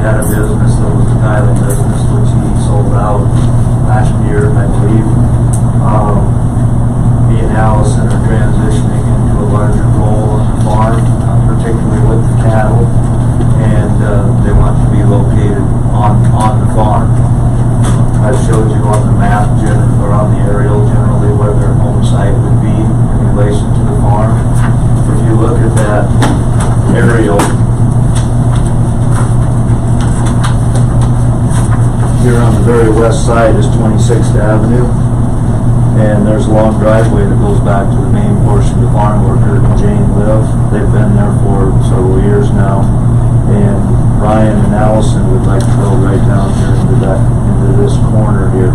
had a business that was a tiling business, which he sold out last year, I believe. Me and Allison are transitioning into a larger role on the farm, particularly with the cattle, and they want to be located on the farm. I showed you on the map, or on the aerial, generally where their home site would be in relation to the farm. If you look at that aerial, here on the very west side is 26th Avenue, and there's a long driveway that goes back to the main portion of the farm where Kurt and Jane live. They've been there for several years now, and Ryan and Allison would like to build right down here into this corner here.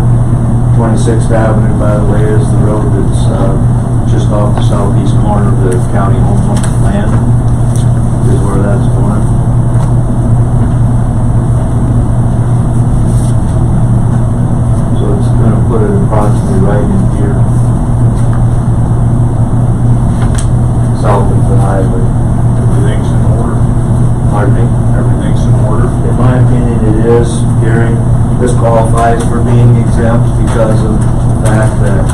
26th Avenue, by the way, is the road that's just off the southeast corner of the county home land, is where that's going. So it's going to put it approximately right in here, south of the highway. Everything's in order. Pardon me? Everything's in order. In my opinion, it is, Gary. This qualifies for being exempt because of the fact that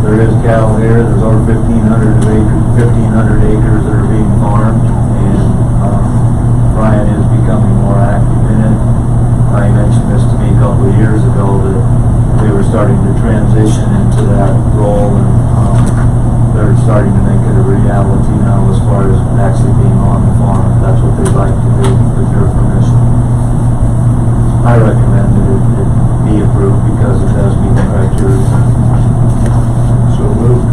there is cattle here. There's over 1,500 acres that are being farmed, and Brian is becoming more active in it. I mentioned this to me a couple of years ago that they were starting to transition into that role, and they're starting to make it a reality now as far as actually being on the farm. That's what they'd like to do, with your permission. I recommend that it be approved because it does meet the criteria. So moved.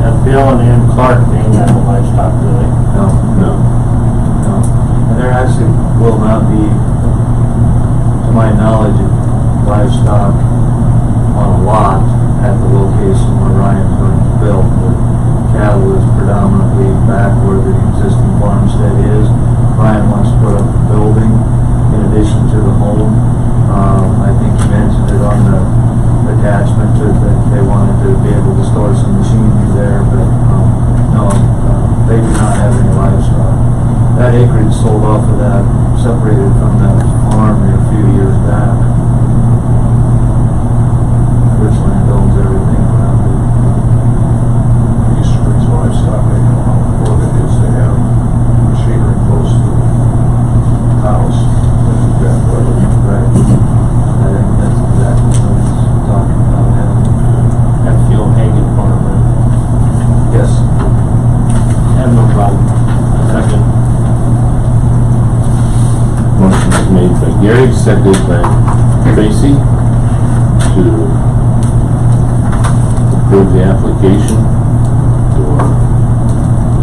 Now, Bill and Clark, they ain't got no livestock, really. No. And there actually will not be, to my knowledge, livestock on a lot at the location where Ryan's going to build. The cattle is predominantly back where the existing farmstead is. Ryan wants to put up a building in addition to the home. I think he mentioned it on the attachment that they wanted to be able to store some machinery there, but no, they do not have any livestock. That acreage sold off of that, separated from that farm a few years back. Richland owns everything around it. East Springs Livestock, they know how important it is to have machinery close to the house. Right. I think that's exactly what he's talking about now. That's the old hanging farm, right? Yes. Have no problem. Second. Motion is made by Gary, seconded by Tracy to approve the application for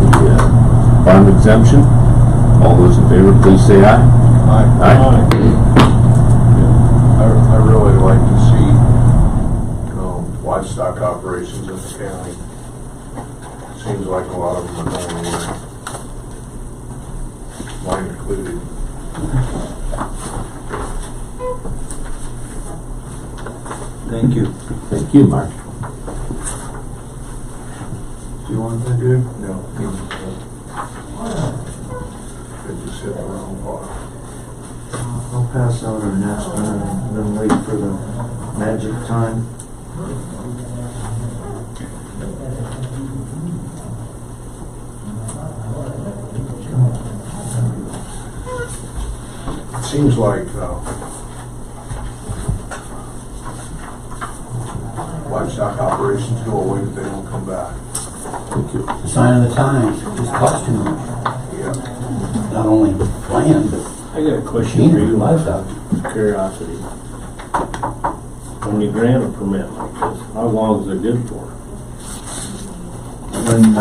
the farm exemption. All those in favor, please say aye. Aye. I really like to see livestock operations in the county. Seems like a lot of them are going away. Mine included. Thank you. Thank you, Mark. Do you want that, dude? No. It just hit the wrong part. I'll pass out our next one and then wait for the magic time. It seems like livestock operations go away, but they don't come back. Thank you. Sign of the times, it just costs too much. Yeah. Not only land, but I got a question for you, livestock. curiosity. When you grant a permit like this, how long is it good for? When,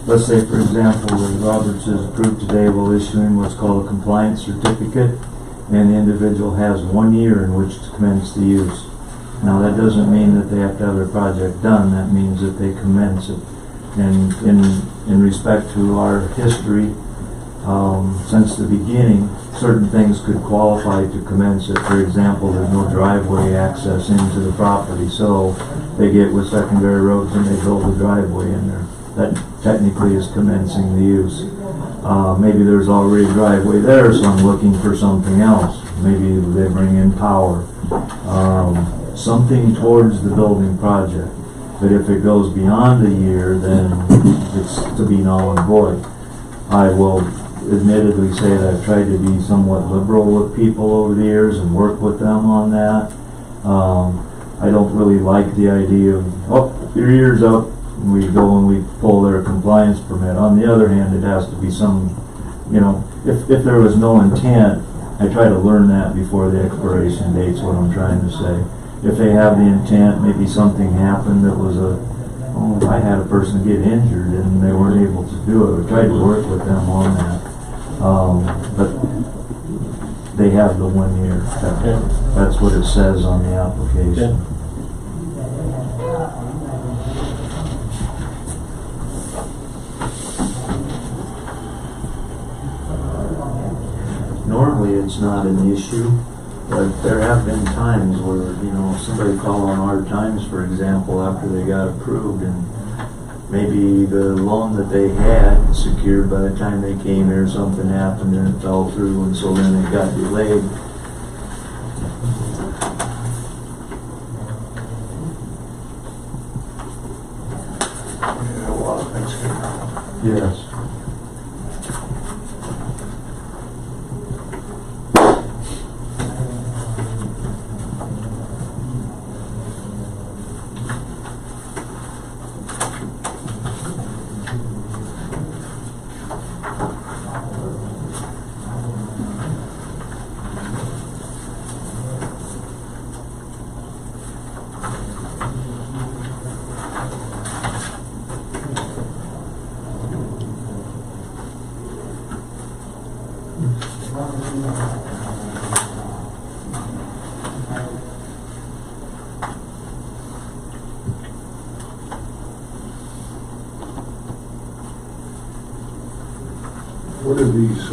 let's say for example, the Roberts is approved today, we'll issue him what's called a compliance certificate, and the individual has 1 year in which to commence the use. Now that doesn't mean that they have to have their project done, that means that they commence it. And in respect to our history, since the beginning, certain things could qualify to commence it. For example, there's no driveway access into the property, so they get with secondary roads and they build a driveway in there. That technically is commencing the use. Maybe there's already a driveway there, so I'm looking for something else. Maybe they bring in power. Something towards the building project. But if it goes beyond a year, then it's to be null and void. I will admittedly say that I've tried to be somewhat liberal with people over the years and work with them on that. I don't really like the idea of, oh, your year's up, and we go and we pull their compliance permit. On the other hand, it has to be some, you know, if there was no intent, I try to learn that before the expiration date's what I'm trying to say. If they have the intent, maybe something happened that was I had a person get injured and they weren't able to do it. We tried to work with them on that. But they have the 1 year. That's what it says on the application. Normally it's not an issue, but there have been times where, you know, somebody called on hard times, for example, after they got approved, and maybe the loan that they had secured by the time they came here, something happened and it fell through, and so then it got delayed. Yeah, a lot of things can happen. Yes. What are these,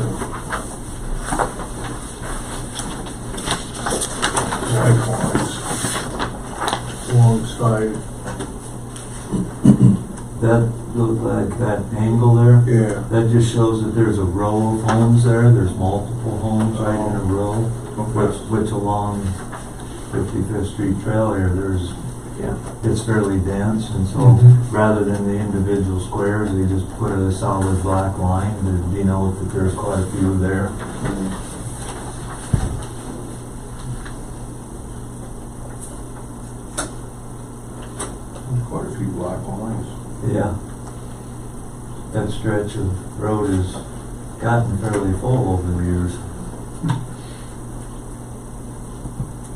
lifelines alongside? That look like that angle there? Yeah. That just shows that there's a row of homes there. There's multiple homes right in a row, which along 55th Street Trail here, it's fairly dense, and so rather than the individual squares, they just put a solid black line to denote that there's quite a few there. Quite a few black lines. Yeah. That stretch of road has gotten fairly full over the years.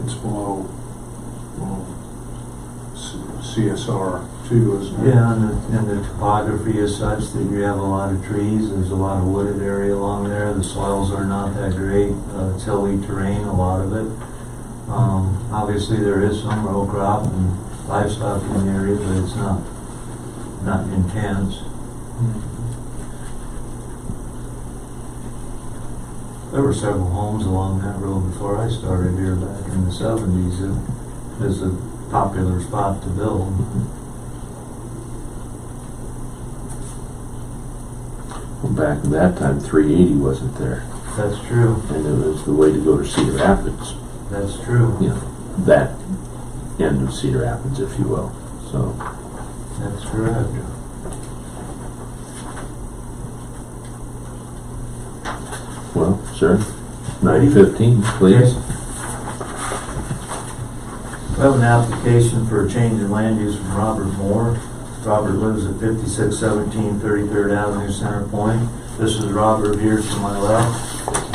It's below, CSR too, isn't it? Yeah, and the topography is such that you have a lot of trees. There's a lot of wooded area along there. The soils are not that great. It's hilly terrain, a lot of it. Obviously, there is some row crop and livestock in the area, but it's not intense. There were several homes along that road before I started here back in the 70s. It was a popular spot to build. Well, back in that time, 380 wasn't there, That's true. and it was the way to go to Cedar Rapids. That's true. You know, that end of Cedar Rapids, if you will. So, That's correct. well, sir, 9:15, please. We have an application for a change in land use from Robert Moore. Robert lives at 5617 33rd Avenue, Center Point. This is Robert here to my left.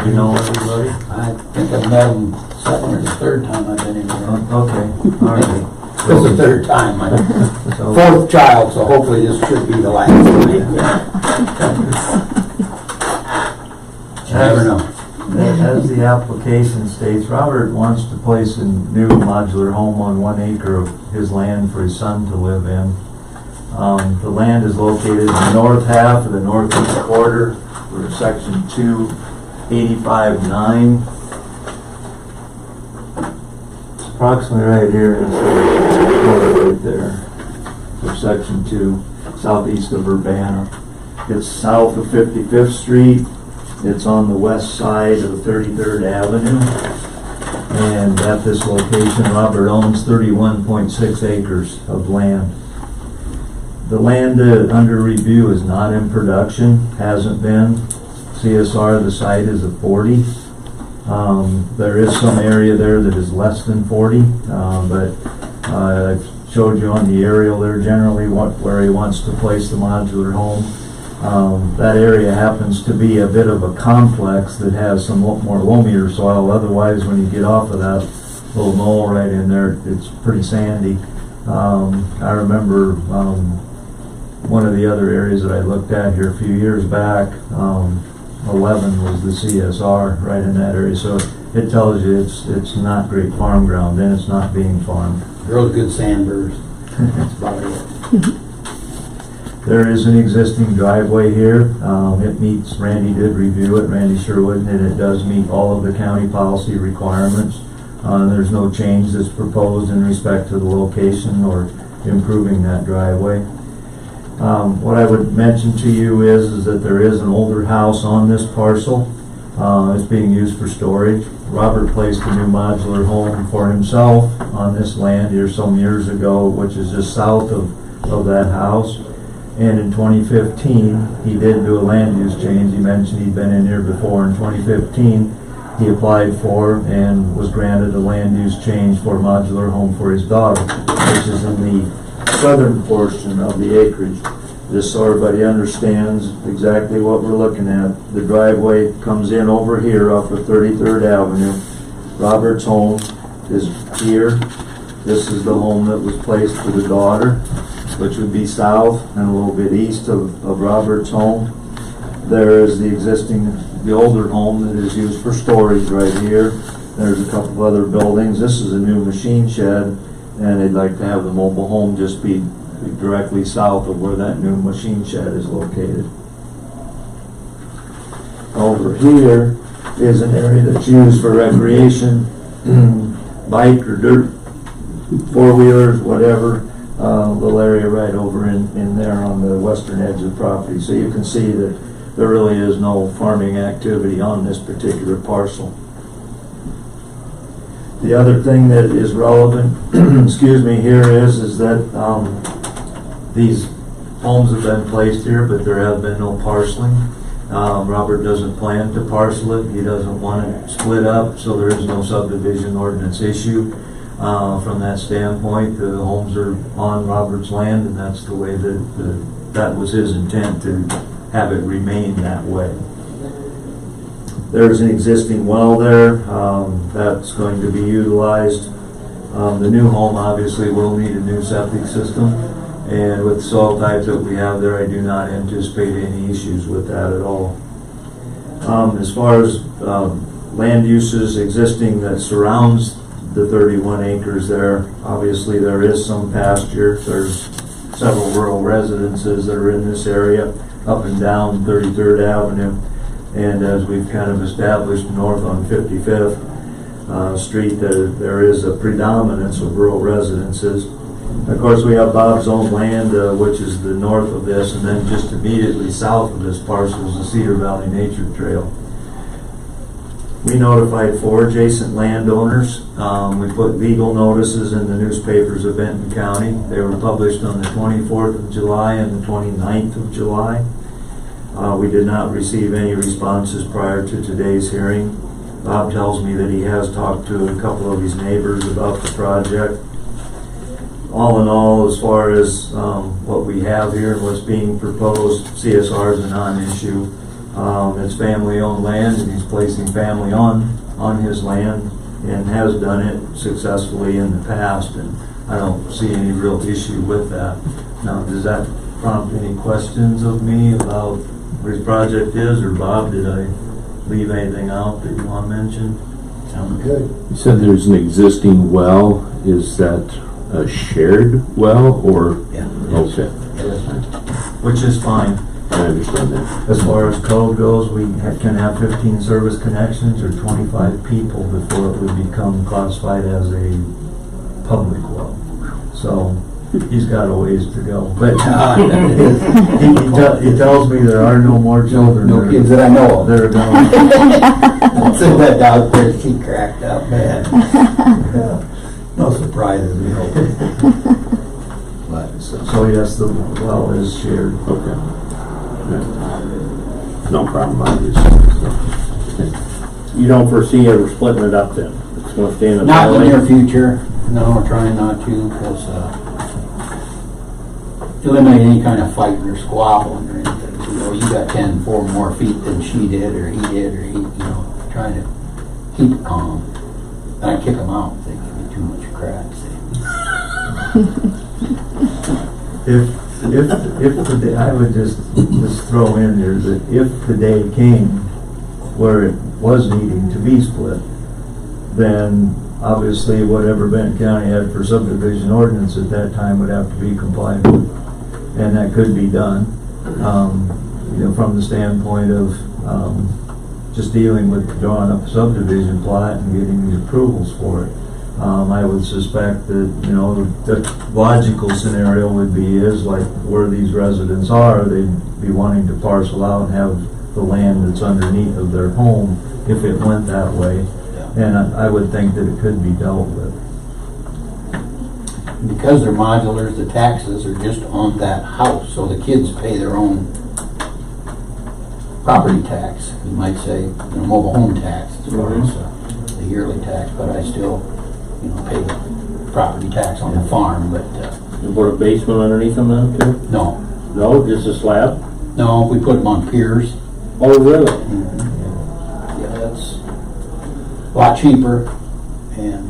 You know everybody? I think I've met him second or the third time I've been in here. Okay, all right. This is the third time, my So, fourth child, so hopefully this should be the last. You never know. as the application states, Robert wants to place a new modular home on 1 acre of his land for his son to live in. The land is located in the north half of the northeast quarter, for section 285-9. It's approximately right here in this quarter right there, for section 2, southeast of Urbana. It's south of 55th Street. It's on the west side of 33rd Avenue. And at this location, Robert owns 31.6 acres of land. The land under review is not in production, hasn't been. CSR of the site is a 40. There is some area there that is less than 40, but I showed you on the aerial there generally where he wants to place the modular home. That area happens to be a bit of a complex that has some more loamier soil. Otherwise, when you get off of that little knoll right in there, it's pretty sandy. I remember one of the other areas that I looked at here a few years back, 11 was the CSR right in that area. So it tells you it's not great farm ground, and it's not being farmed. Real good sandburrs. That's about it. There is an existing driveway here. It meets, Randy did review it, Randy Sherwood, and it does meet all of the county policy requirements. There's no change that's proposed in respect to the location or improving that driveway. What I would mention to you is that there is an older house on this parcel. It's being used for storage. Robert placed a new modular home for himself on this land here some years ago, which is just south of that house. And in 2015, he did do a land use change. He mentioned he'd been in here before. In 2015, he applied for and was granted a land use change for a modular home for his daughter, which is in the southern portion of the acreage. Just so everybody understands exactly what we're looking at. The driveway comes in over here off of 33rd Avenue. Robert's home is here. This is the home that was placed for the daughter, which would be south and a little bit east of Robert's home. There is the older home that is used for storage right here. There's a couple of other buildings. This is a new machine shed, and they'd like to have the mobile home just be directly south of where that new machine shed is located. Over here is an area that's used for recreation, bike or dirt, four-wheelers, whatever. Little area right over in there on the western edge of the property. So you can see that there really is no farming activity on this particular parcel. The other thing that is relevant, excuse me, here is that these homes have been placed here, but there have been no parceling. Robert doesn't plan to parcel it. He doesn't want it split up, so there is no subdivision ordinance issue. From that standpoint, the homes are on Robert's land, and that's the way that was his intent, to have it remain that way. There's an existing well there that's going to be utilized. The new home obviously will need a new septic system, and with the soil types that we have there, I do not anticipate any issues with that at all. As far as land uses existing that surrounds the 31 acres there, obviously there is some pasture. There's several rural residences that are in this area up and down 33rd Avenue, and as we've kind of established north on 55th Street, there is a predominance of rural residences. Of course, we have Bob's own land, which is the north of this, and then just immediately south of this parcel is the Cedar Valley Nature Trail. We notified 4 adjacent landowners. We put legal notices in the newspapers of Benton County. They were published on the 24th of July and the 29th of July. We did not receive any responses prior to today's hearing. Bob tells me that he has talked to a couple of his neighbors about the project. All in all, as far as what we have here and what's being proposed, CSR is a non-issue. It's family-owned land, and he's placing family on his land and has done it successfully in the past, and I don't see any real issue with that. Now, does that prompt any questions of me about what his project is, or Bob, did I leave anything out that you want to mention? Sounds good. You said there's an existing well. Is that a shared well, or? Yeah. Okay, Which is fine. I understand that. As far as code goes, we can have 15 service connections or 25 people before it would become classified as a public well. So He's got a ways to go, but No he tells me there are no more children. kids that I know of. They're going. Said that out there, she cracked up bad. No surprises, we hope. But, So yes, the well is shared. Okay. No problem, obviously, so. You don't foresee ever splitting it up then? It's gonna stay in the not in the valley? near future, no, we're trying not to, because, to eliminate any kind of fighting or squabbling or anything. You know, you got 4 more feet than she did, or he did, or he, you know, trying to keep it calm. And I kick them out, they give me too much crap, If the day, I would just throw in there that if the day came where it was needing to be split, then obviously whatever Benton County had for subdivision ordinance at that time would have to be complied with. And that could be done, you know, from the standpoint of just dealing with drawing up a subdivision plot and getting the approvals for it. I would suspect that, you know, the logical scenario would be is like where these residents are, they'd be wanting to parcel out and have the land that's underneath of their home if it went that way. And I would think that it could be dealt with. Because they're modulars, the taxes are just on that house, so the kids pay their own property tax. You might say, you know, mobile home tax as far as the yearly tax, but I still, you know, pay the property tax on the farm, but, You put a basement underneath them then too? no. No, just a slab? No, we put them on piers. Oh, really? Yeah, that's a lot cheaper, and,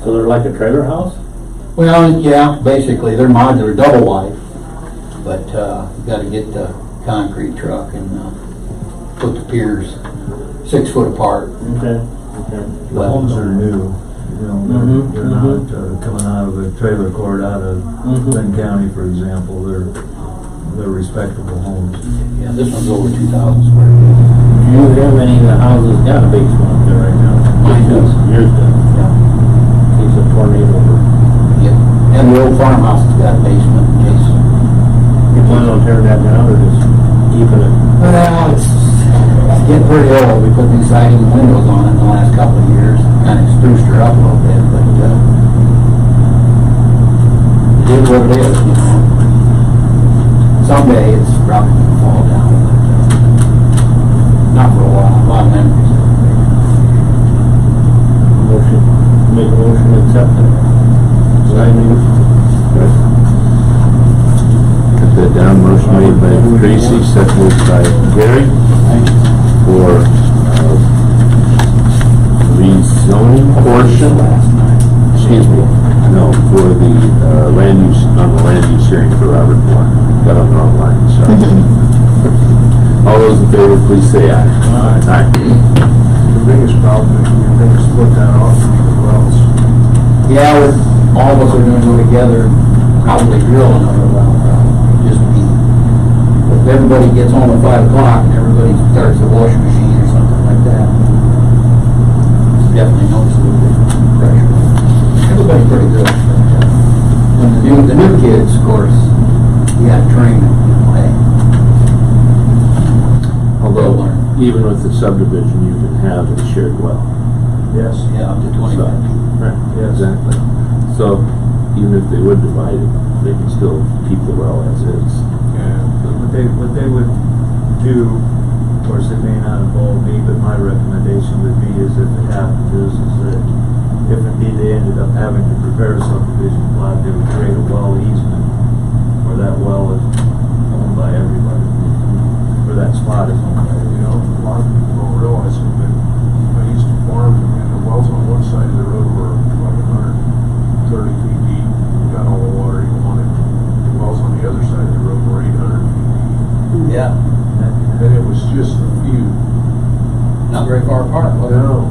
So they're like a trailer house? well, yeah, basically, they're modular, double wide, but, you gotta get the concrete truck and, put the piers 6 foot apart. Okay. The homes are new, you know, they're not coming out of a trailer court out of Benton County, for example. They're respectable homes. Yeah, this one's over 2,000 square feet. Do you have any of the houses got a basement up there right now? Mine does. Yours does. Yeah. In case a tornado or... Yeah. And the old farmhouse has got a basement in case. You plan on tearing that down or just keeping it? Well, it's getting pretty old. We put new siding and windows on it in the last couple of years. Kind of spruced her up a little bit, but it is what it is, you know. Someday it's probably going to fall down, but not for a while. A lot of memories. Motion, make a motion to accept it. Get that down, motion made by Tracy, seconded by Gary for rezoning portion, excuse me, no, for the land use, on the land use hearing for Robert Moore. Got on the wrong line, sorry. All those in favor, please say aye. Aye. The biggest problem is we think split that off into the wells. Yeah, all of us are going to go together and probably drill another well. Just be, if everybody gets home at 5 o'clock and everybody starts the washing machine or something like that, it's definitely noticeable pressure. Everybody's pretty good. When the new kids, of course, you got to train them. Hey, Although, they'll learn. even with the subdivision, you can have a shared well. Yes. Yeah, up to 25 feet. Right, Yes. exactly. So, even if they would divide it, they can still keep the well as is. What they would do, of course, it may not involve me, but my recommendation would be is if it happens is that if indeed they ended up having to prepare a subdivision plot, they would create a well easement where that well is owned by everybody, where that spot is owned by everybody. You know, a lot of people don't realize it, but I used to farm and the wells on one side of the road were like 130 feet deep. You got all the water you wanted. The wells on the other side of the road were 800 feet deep. Yeah, And it was just a few. not very far apart. was it? No.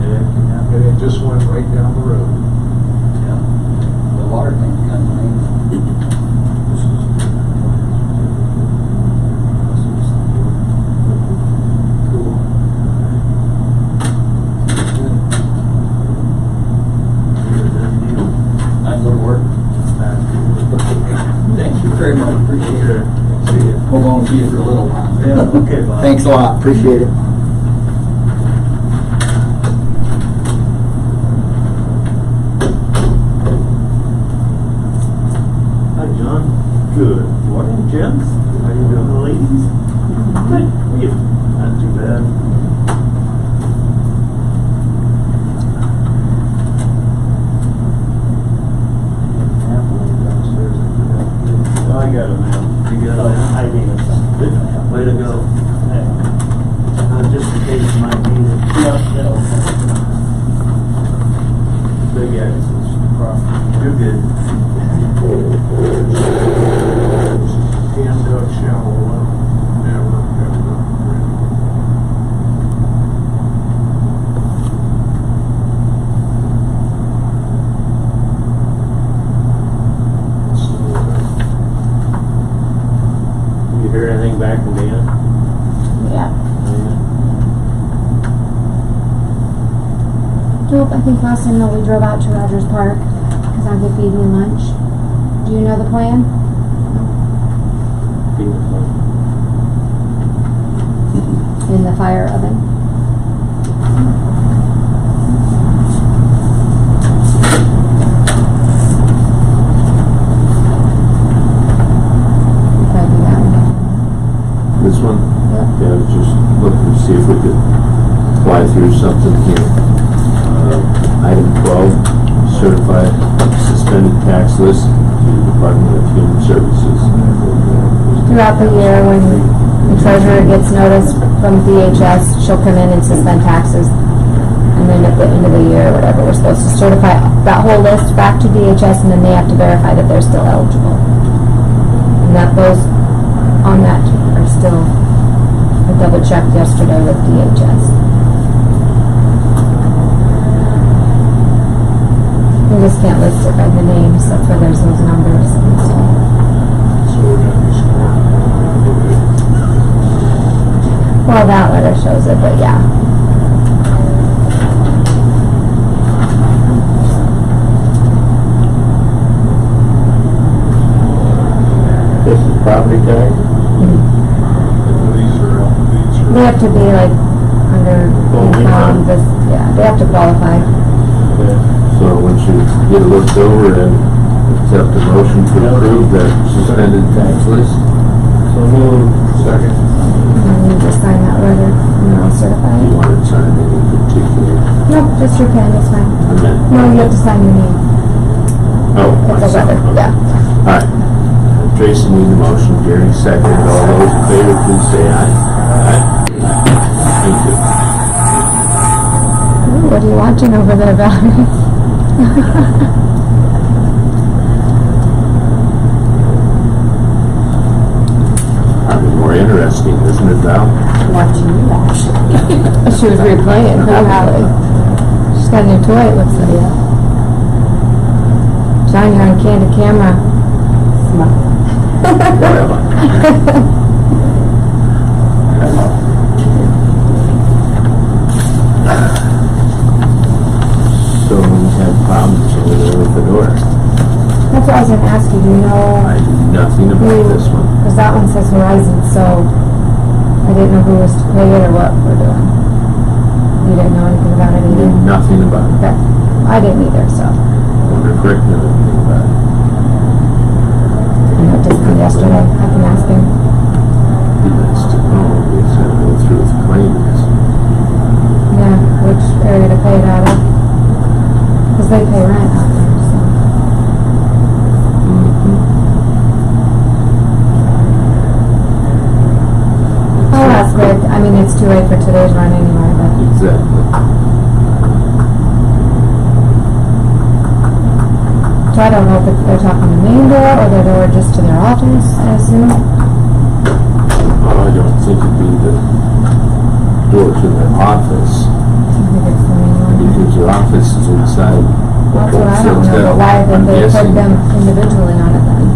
Yeah, it can happen. And it just went right down the road. Yeah. The water thing's kind of amazing. Nice little work. hold on to you for a little while. Yeah, okay, Bob. Thanks a lot, appreciate it. Hi, John. Good morning, gents. How you doing, ladies? Good. You? Not too bad. Well, I got it, man. You got it? I need it. Way to go. Yeah. Just in case you might need it. Yeah, Big axles. You're good. Hand dug shallow well, never, ever ready. You hear anything back from Dana? Yeah. Nope, I think last time that we drove out to Rogers Park because I could feed me lunch. Do you know the plan? In the fire oven. If I do that one. This one? Yep. Yeah, I was just looking to see if we could fly through something here. Item 12, certified suspended tax list to the Department of Human Services. Throughout the year, when the treasurer gets notice from DHS, she'll come in and suspend taxes. And then at the end of the year, whatever, we're supposed to certify that whole list back to DHS, and then they have to verify that they're still eligible. And that those on that are still, I double checked yesterday with DHS. We just can't list it by the names, that's why there's those numbers. So we're gonna be scoring. Well, that letter shows it, but yeah. This is property tax? They have to be like under income, this, yeah, they have to qualify. So once you get it looked over and accept the motion to approve that suspended tax list. So moved. Second. And then you just sign that letter and I'll certify Do you it. want it signed in particular? Nope, just your pen, it's fine. And then, No, you have to sign your name. oh, It's a letter, yeah. All right. Tracy made the motion, Gary seconded. All those in favor, please say aye. Aye. Thank you. Ooh, what are you watching over there, Valerie? Probably more interesting, isn't it, Val? Watching you, actually. She was replaying her Valerie. She's got a new toy, it looks like. John, you're on candid camera. Whatever. So we had problems over there with the door. That's what I was gonna ask you, do you know? I knew nothing about this one. Because that one says Horizon, so I didn't know who was to pay it or what we're doing. You didn't know anything about it I either? knew nothing about it. Okay. I didn't either, so. I wonder if Rick knew anything about it. And it just come yesterday, I can ask him. He must have known. He said go through with claims. Yeah, which area to pay it out of. Because they pay rent out there, so. Oh, that's good. I mean, it's too late for today's run anyway, but. Exactly. So I don't know if they're talking the main door or the door just to their office, I assume. Oh, I don't think it'd be the door to the office. I think it's the main one. Because your office is inside. That's what I So don't it's know, got- but why I'm did they put guessing- them individually on it then?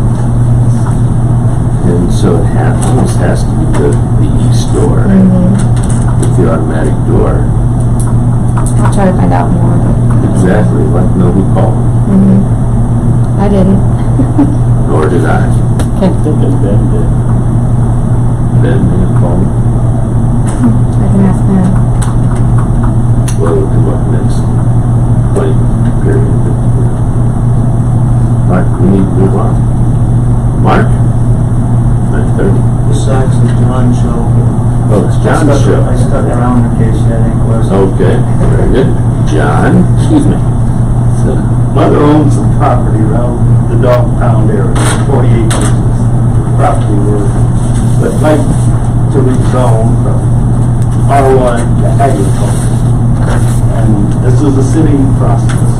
And so it almost has to be the east door, right? With the automatic door. I'll try to find out more. Exactly, like nobody called. I didn't. Nor did I. I think it's been good. Saxon John Show. Oh, it's John's show. I stuck around in case you had any questions. Okay, very good. John, excuse me. So, mother owns some property around the dog pound area, 40 acres of property where, but like to rezone from R1 to agriculture. And this is a city process.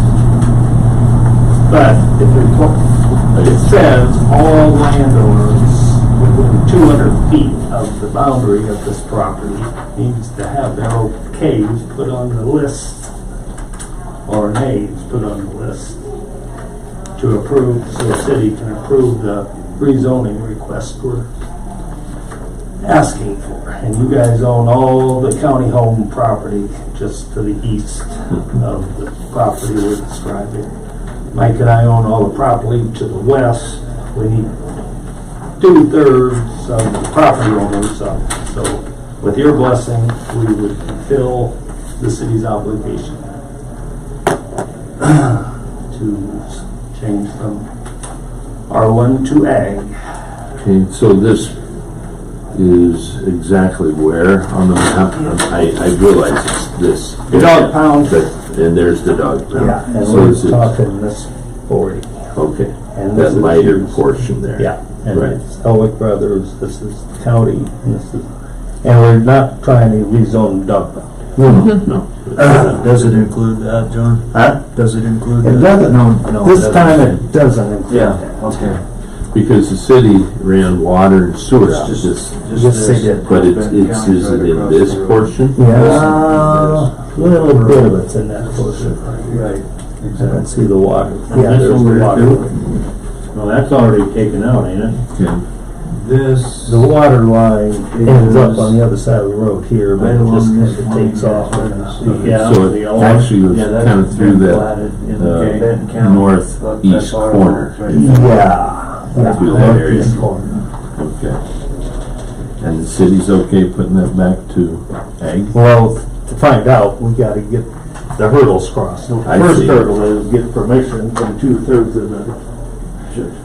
But it says all landowners within 200 feet of the boundary of this property needs to have their okays put on the list, or names put on the list to approve, so the city can approve the rezoning request we're asking for. And you guys own all the county home property just to the east of the property we're describing. Mike and I own all the property to the west. We need 2/3 of the property owners up. So with your blessing, we would fulfill the city's obligation to change from R1 to ag. Okay, so this is exactly where on the map? I realize it's this. The dog pound. And there's the dog pound. Yeah, and So we're this is- talking this 40. Okay, And that this is lighter yours. portion there. Yeah, and Right. it's Elwick Brothers, this is county, and this is, and we're not trying to rezone dog pound. No. Does it include that, John? Huh? Does it include that? It doesn't, No, this it doesn't. time it doesn't include Yeah, that. okay. Because the city ran water and sewer out It's this, Just say that. but it's, Benton County's is it right in across this the road. portion? Yeah, a little bit of it's in that portion. Right, I don't see the water. And Yeah, this there's over the here water. too? Well, that's already taken out, ain't it? Okay. This. The water line ends up is on the other side of the road here, but right it along just this kind of line, takes off. Yeah, So the it yellow actually was Yeah, that's kind of through been that platted in Benton County. northeast That's our corner. right there. Yeah. Through that area. Northeast corner. Okay. And the city's okay putting that back to ag? Well, to find out, we gotta get the hurdles crossed. The I first see. hurdle is get permission from 2/3 of the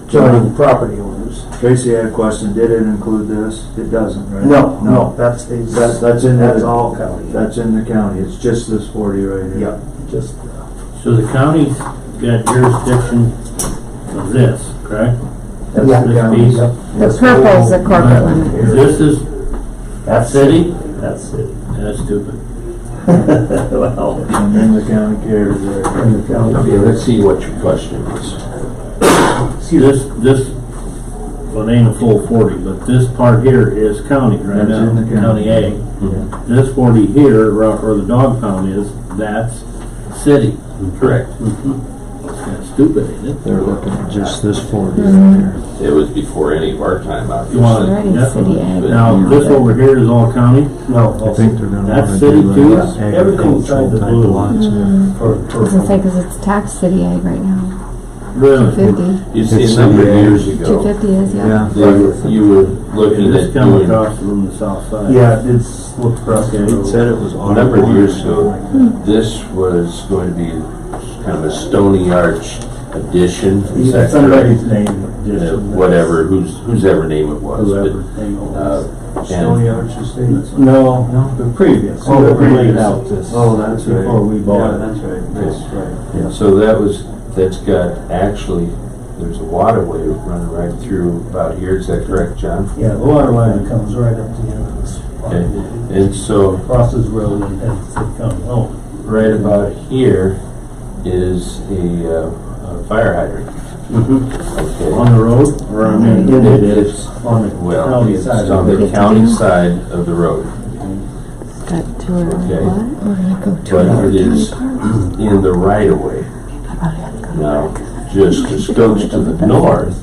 joining property owners. Tracy had a question, did it include this? It doesn't, right? No, that's That's in that's the, all county. that's in the county, it's just this 40 right here. Yeah, just, So the county's got jurisdiction of this, correct? that's Yeah. the county. Piece. Yep. The purple's the corporate limit. This is That's city? That's it. That's stupid. Well, And then the county cares there. in the county. Okay, let's see what your question is. This, well, it ain't a full 40, but this part here is county right That's now, in the county. county ag. This 40 here, where the dog pound is, that's city. Correct. It's kind of stupid, ain't it? They're looking at just this 40 right Mm-hmm. here. It was before any of our time, obviously. Well, Already yeah. city ag. Now, this over here is all county? No, I think they're gonna That's wanna city do too? like Everything inside the agricultural type blue. of lots here. I was gonna say, cause it's taxed city ag right now, Really? 250. You see, It's a number of city ag. years ago, 250 is, yeah. you were looking This at come doing, across from the south side. Yeah, it's looked across the Okay. road. It said it was a number of years ago, Hmm. this was going to be kind of a Stony Arch addition. Is Yeah, that somebody's correct? name. Whatever, whose ever name it was. Whoever. But, Stony and Arch Estates. No, the previous. Oh, the Whoever laid previous. out this. Oh, that's right. Before we bought Yeah, it. that's right, that's right. Yeah. so that's got, actually, there's a waterway running right through about here, is that correct, John? Yeah, the water line comes right up to the end of this. Okay, and so Crosses road and heads to the county home. right about here is a fire hydrant. Okay. On the road, or I mean, It's on the well, county it's side. on the county side of the road, Got to a, Okay. what? We're gonna go to but a it is county park. in the right of way. Now, just a scotch to the north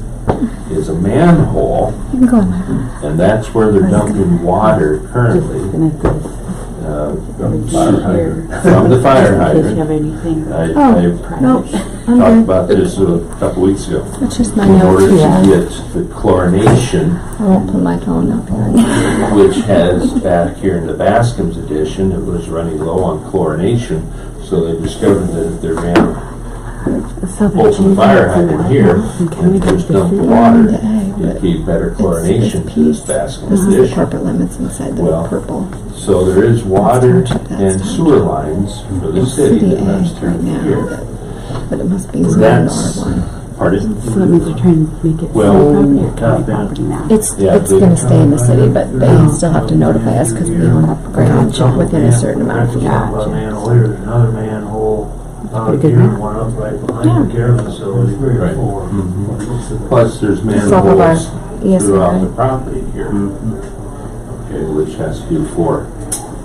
is a manhole, You can go in my room. and that's where they're dumping water currently. From the fire hydrant. I Nope, talked I'm good. about this a couple weeks ago. It's just my In order notes, to yeah. get the chlorination, I won't put my phone up here. which has back here in the Bascom's edition, it was running low on chlorination, so they discovered that if they ran So open fire hydrant here, and just dump the water, but gave better it's chlorination this to this piece. basket This is the addition. corporate limits inside the Well, purple. So there is water Township, that's and township. sewer lines for the It's city city that runs ag through right now, here. but it must be zoned That's, R1. pardon? So that means they're trying to make it Well, city property or tough, county property now. It's Yeah, it's they- gonna stay in the city, but they still have to notify us because we own ground within a certain amount of feet. About manhole, here's another manhole, Pretty good here, map. one up right behind the care facility, 3 or Right. 4. Plus, there's It's off of our manholes ESA, throughout the right? property here. Okay, which has to do for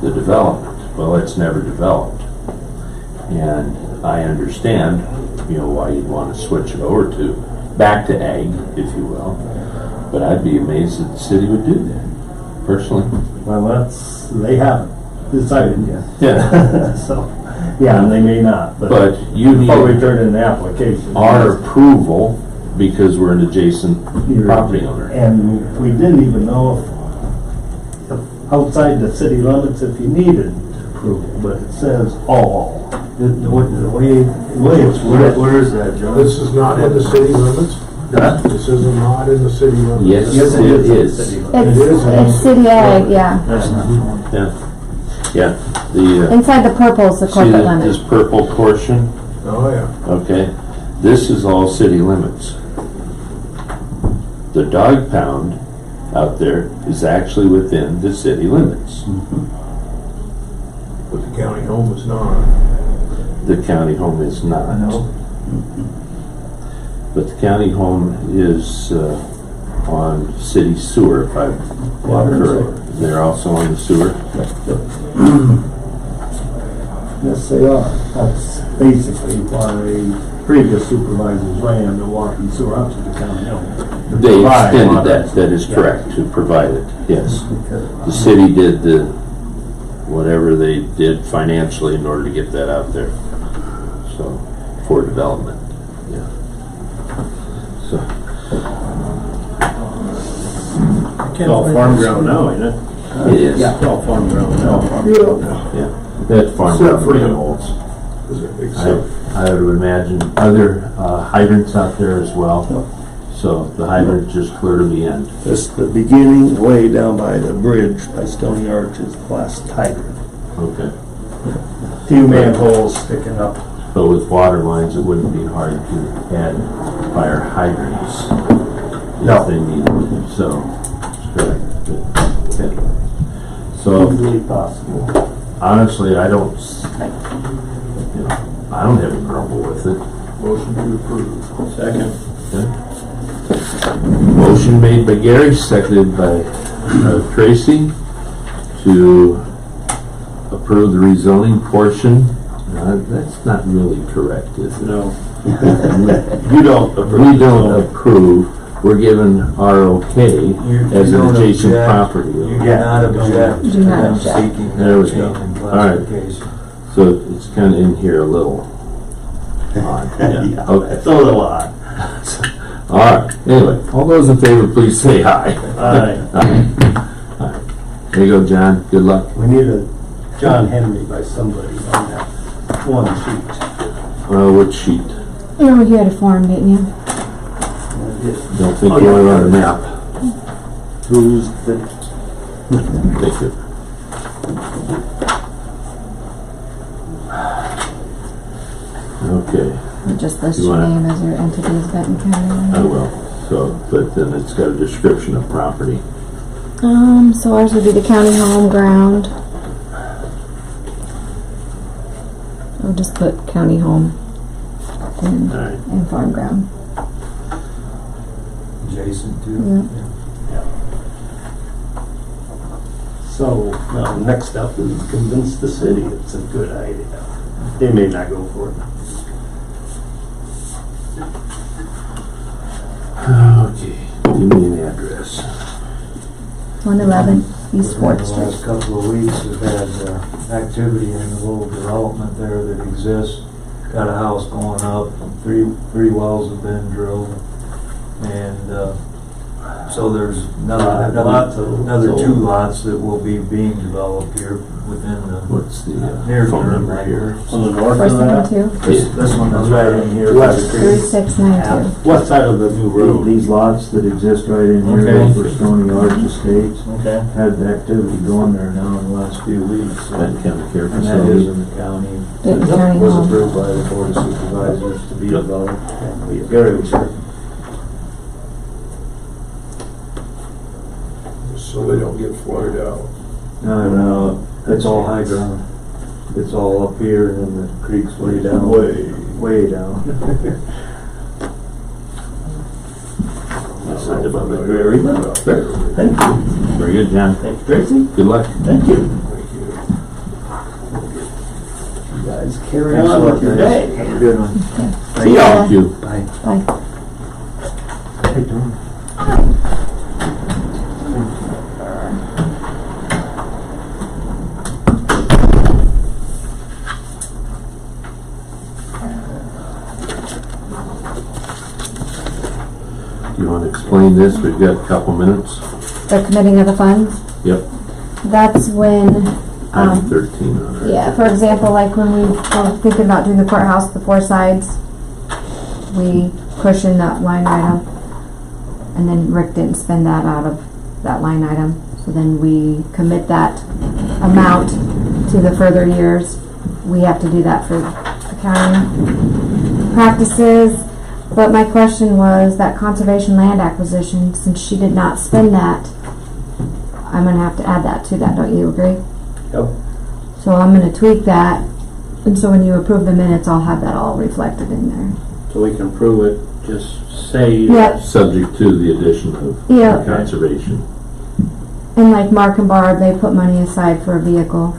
the development. Well, it's never developed. And I understand, why you'd want to switch it over back to ag, if you will. But I'd be amazed that the city would do that, personally. Well, they haven't decided yet. Yeah. So, yeah, and they may not, but But you before we need turn in the application. our approval because we're an adjacent property owner. And we didn't even know if outside the city limits if you needed approval, but it says all. The way it's, where is that, John? This is not in the city limits? Huh? This is not in the city limits? Yes, Yes, it in the is. city limits. It's city ag, yeah. That's not one. Yeah, the, Inside the purple is the see corporate this limit. purple portion? Oh, yeah. Okay, this is all city limits. The dog pound out there is actually within the city limits. But the county home is not. The county home is not. I know. But the county home is on city sewer, if I'm Water and correct. They're also on the sewer. Yes, they are. That's basically why previous supervisors ran the water and sewer up to the county home. They Provide extended water. that is Yeah. correct, to provide it, yes. Because The city did whatever they did financially in order to get that out there. So, for development, yeah. So, It's all farm ground now, ain't it? it is. It's all farm ground now. Yeah. That farm Except for the- manholes. Except, I would imagine other hydrants out there as well. So the hydrant just clear to the end. just the beginning, way down by the bridge by Stony Arch is the last hydrant. Okay. Few manholes sticking up. But with water lines, it wouldn't be hard to add fire hydrants No. if they needed. So, correct. Okay. So Easily possible. honestly, I don't have a grumble with it. motion to approve. Second. Okay. Motion made by Gary, seconded by Tracy to approve the rezoning portion. That's not really correct, is it? No. You don't approve. We don't approve, we're given our okay You as an don't adjacent object. property. You do not object Do to not them object. seeking There we that go. change in All right. classification. So it's kind of in here a little odd. Yeah, Okay. it's a little odd. All right, anyway, all those in favor, please say aye. Aye. Aye. There you go, John, good luck. We need a John Henry by somebody on that one sheet. Which sheet? Oh, you had a form, didn't you? Don't think you want it on the map. Who's the, Thank you. Okay, Just list You your wanna- name as your entity as Benton I County. will. So, but then it's got a description of property. So ours would be the county home ground. I'll just put county home and, All right. and farm ground. Adjacent to. Yeah. so, now next up is convince the city it's a good idea. They may not go for it. Okay, give me an address. 111 East 4th The Street. last couple of weeks have had activity in the little development there that exists. Got a house going up, three wells have been drilled, and So there's another two lots that will be being developed here within the What's the near phone term. number here? On the north First of one, that? two, This one is right in here. West. 3692. West side of the new road. These lots that exist right in here, Okay. those were Stony Arch Estates. Okay. Had activity going there now in the last few weeks. so- Benton County Care And that is Facility. in the county. Benton County Was Home. approved by the Board of Supervisors to be Yep. developed. Gary was here. So they don't get flooded out. No, it's all high ground. It's all up here and then the creek's way down. Way down. That's not above it. Very good. Thank you. Very good, John. Thanks, Tracy. Good luck. Thank you. You guys carry on with your day. Have a good one. See y'all. Thank you. Bye. Bye. Hey, Tom. Do you want to explain this? We've got a couple minutes. The committing of the funds, Yep. that's when, Item 13 on it. yeah, for example, like when we were thinking about doing the courthouse, the four sides, we cushion that line item. And then Rick didn't spend that out of that line item. So then we commit that amount to the further years. We have to do that for accounting practices. But my question was that conservation land acquisition, since she did not spend that, I'm gonna have to add that to that, don't you agree? Yep. So I'm gonna tweak that, and so when you approve the minutes, I'll have that all reflected in there. So we can prove it, just say. Yep. Subject to the addition of Yeah. conservation. And like Mark and Barb, they put money aside for a vehicle,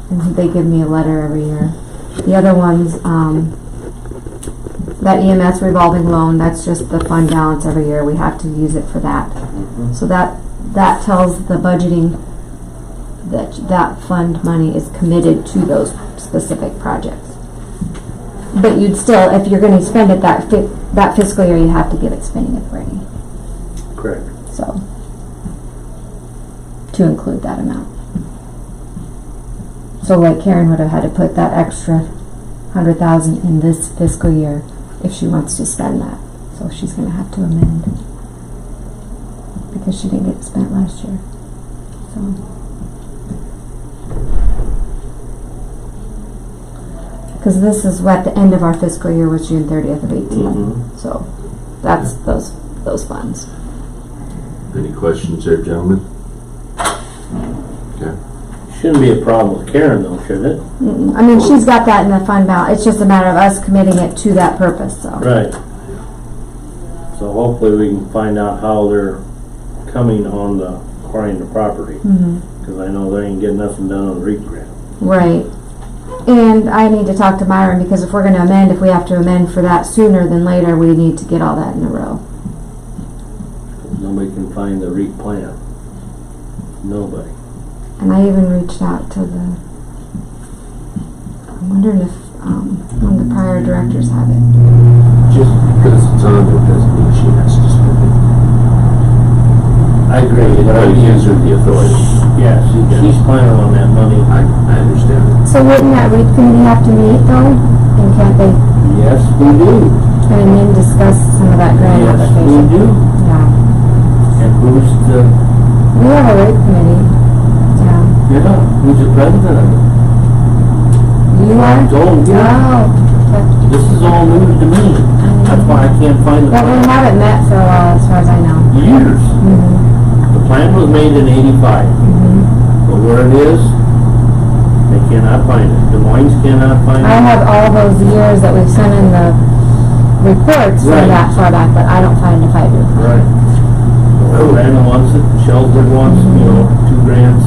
and they give me a letter every year. The other ones, that EMS revolving loan, that's just the fund balance every year. We have to use it for that. So that tells the budgeting that fund money is committed to those specific projects. But you'd still, if you're gonna spend it that fiscal year, you have to get it spending authority. Correct. So, to include that amount. So like Karen would have had to put that extra 100,000 in this fiscal year if she wants to spend that. So she's gonna have to amend because she didn't get it spent last year. So. Because this is what the end of our fiscal year was June 30th of 18. So that's those funds. Any questions there, gentlemen? Okay. Shouldn't be a problem with Karen though, should it? I mean, she's got that in the fund balance. It's just a matter of us committing it to that purpose, so. Right. So hopefully we can find out how they're coming on the acquiring the property. Because I know they ain't getting nothing done on the REAP grant. Right. And I need to talk to Myron because if we're gonna amend, if we have to amend for that sooner than later, we need to get all that in a row. Nobody can find the REAP plan. Nobody. And I even reached out to I'm wondering if, one of the prior directors have it. Just because it's on there doesn't mean she has to spend it. I agree. But it gives her the authority. Yes, she's planning on that money. I understand. So wouldn't that REAP committee have to meet though? And can't they, Yes, we do. and then discuss some of that grant Yes, we application? do. Yeah. And who's the, We have a REAP committee. Yeah. who's the president of it? You are? Oh, yeah. Oh. This is all new to me. That's why I can't find the But we plan. haven't met for a while, as far as I know. Years. Mm-hmm. The plan was made in '85. But where it is, they cannot find it. Des Moines cannot find it. I have all those years that we've sent in the reports from Right. that far back, but I don't find if I do. Right. So Randall wants it, Shelter wants, 2 grants.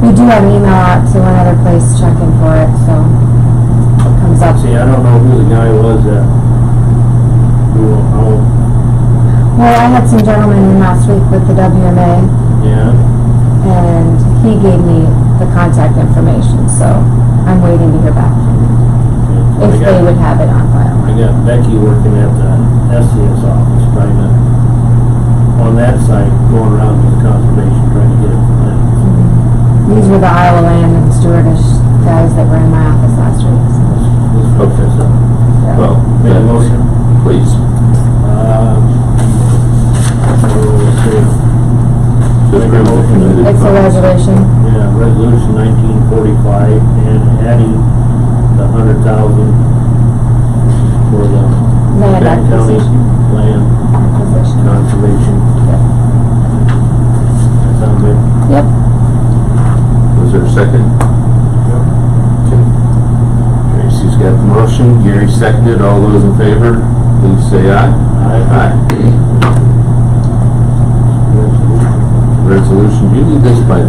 We do have an email out to another place checking for it, so it comes up. See, I don't know who the guy was that, Well, I had some gentlemen in last week with the WMA, yeah. and he gave me the contact information, so I'm waiting to hear back from them. If they would have it on file. I got Becky working at the SCS office trying to on that side, going around to the conservation, trying to get it from them. These were the Iowa Land and Stewardish guys that were in my office last week. So, Okay, so, yeah. well, Make a motion. please. Let's see. It's a resolution. Yeah, resolution 1945, and adding the 100,000 for the Land Benton County acquisition. land Acquisition. conservation. That sound good? Yep. Was there a second? Okay. Tracy's got the motion, Gary seconded, all those in favor, please say aye. Aye. Resolution, you need this by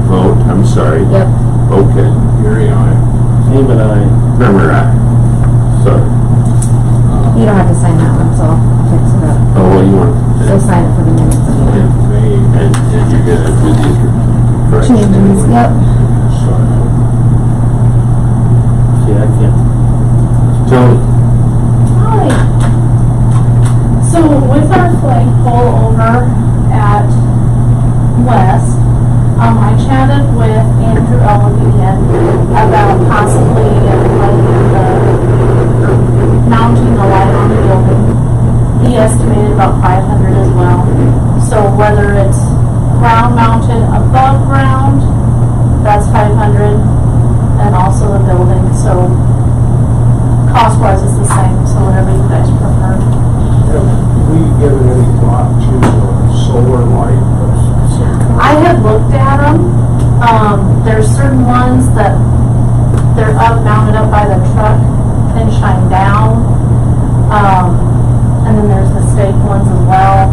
vote, I'm sorry. Yep. Okay. Gary, aye. Seaman, aye. Remember aye. Sorry. You don't have to sign that one, so I'll fix it up. Oh, what do you want? So sign it for the minutes. And you're gonna do these corrections Changes, anyway? yep. See, I can't. Tony? Hi. So with our flagpole over at West, I chatted with Andrew Elligan about possibly mounting the light on the building. He estimated about 500 as well. So whether it's ground mounted above ground, that's 500, and also the building. So cost wise it's the same, so whatever you guys prefer. Have we given any thought to solar light? I had looked at them. There's certain ones that they're up, mounted up by the truck and shine down. And then there's the stake ones as well.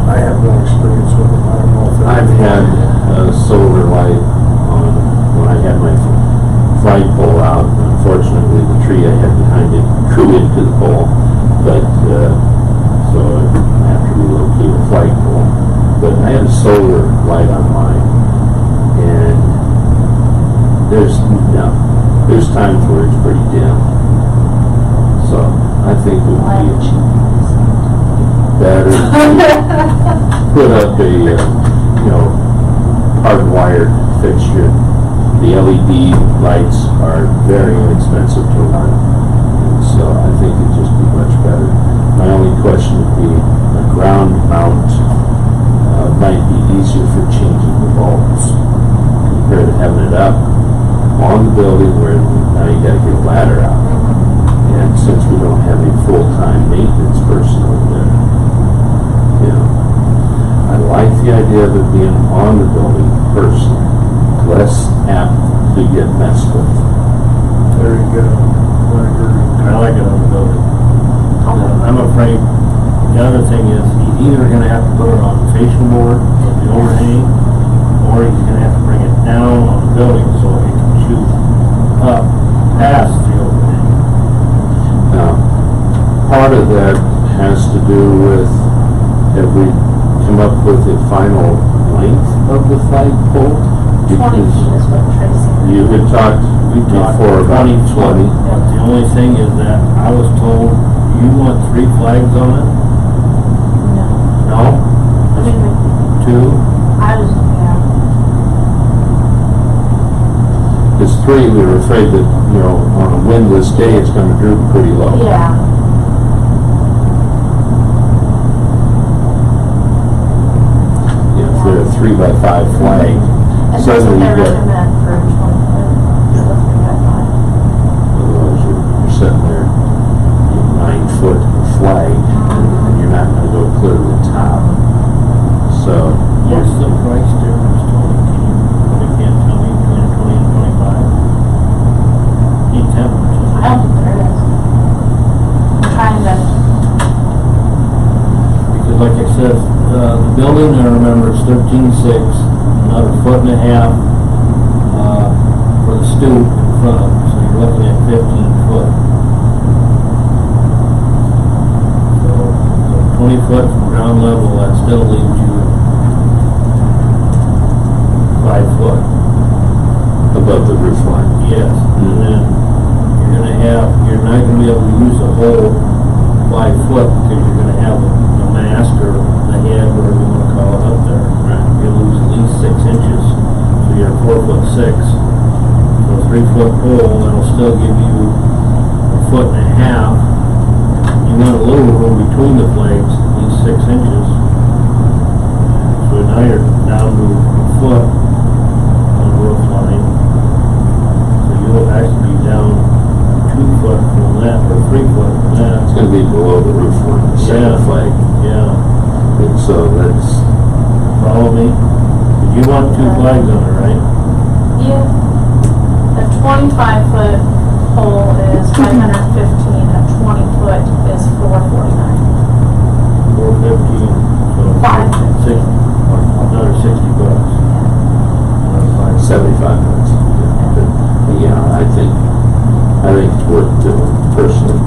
I have no experience with them, I don't know if. I've had a solar light on when I had my flagpole out. Unfortunately, the tree I had behind it grew into the pole, but so I have to relocate a flagpole. But I had a solar light on mine, and there's times where it's pretty dim. So I think it would be better to put up a hardwired fixture. The LED lights are very inexpensive to run, and so I think it'd just be much better. My only question would be a ground mount might be easier for changing the bulbs compared to having it up on the building where now you gotta get a ladder out. And since we don't have a full-time maintenance person over there, I like the idea of it being on the building person, less apt to get messed with. There you go. I agree. I like it on the building. I'm afraid, the other thing is, he's either gonna have to put it on the fascia board, or the overhang, or he's gonna have to bring it down on the building so it can shoot up past the overhang. Now, part of that has to do with, have we come up with the final length of the flagpole? 20 feet is what Tracy. You had talked before about 20. But the only thing is that I was told, you want 3 flags on it? No. No? I mean, 2? I was, yeah. Because 3, we were afraid that, on a windless day, it's going to droop pretty low. Yeah. If they're a 3x5 flag, And that's what suddenly they you get, recommend for 20 foot. So 3x5. otherwise you're sitting there, 9-foot flag, and you're not going to go clear to the top. So, What's the price difference, Tony? You can't tell me between 20 and 25? Can you tell me? I don't think there is. I'm trying to, Because like I said, the building, I remember, is 13.6, another 1.5 foot, for the stoop in front of it, so you're looking at 15 foot. So 20 foot from ground level, that still leaves you 5 foot. above the roof line. Yes, and then you're not gonna be able to use the whole 5 foot, because you're gonna have a 4'6". So a 3-foot pole, that'll still give you a 1.5 feet. You want a little room between the flags, at least 6 inches. So now you're down to a foot on the roof line. So you'll actually be down 2 foot from that, or 3 foot from that. It's gonna be below the roof line, the center flag. Yeah, And so that's, follow me? You want 2 flags on it, right? Yeah. A 25-foot pole is 515, a 20-foot is 449. 415, so $550. another $60. Another 75 minutes. But yeah, I think it's worth doing personally.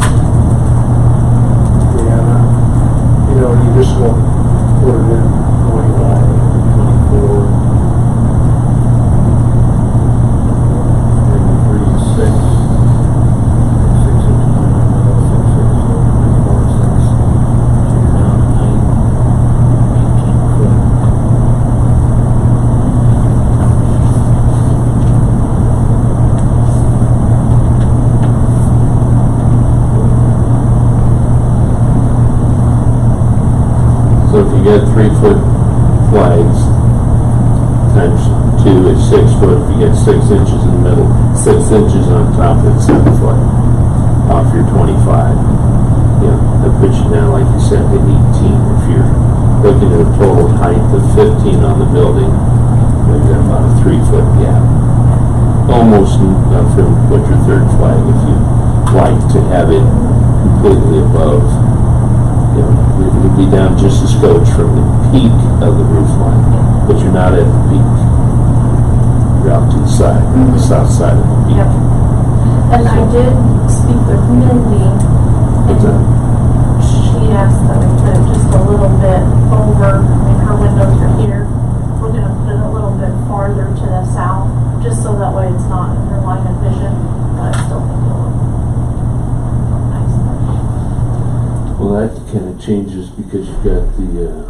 Yeah, you know, you just won't put it in 25, 24, 36, 6 inches, So if you get 3-foot flags, times 2 is 6 foot. If you get 6 inches in the middle, 6 inches on top, it's 7 foot off your 25. Yeah, that puts you down, like you said, to 18. If you're looking at a total height of 15 on the building, you've got about a 3-foot gap. Almost from put your 3rd flag if you like to have it completely above. You know, you'd be down just a scotch from the peak of the roof line, but you're not at the peak. You're out to the side, the south side of the peak. Yep. And I did speak with Mindy, What's that? she asked that we put it just a little bit over, I mean, her windows are here. We're gonna put it a little bit farther to the south, just so that way it's not in her line of vision, but I still think it'll look nice. Well, that kind of changes because you've got the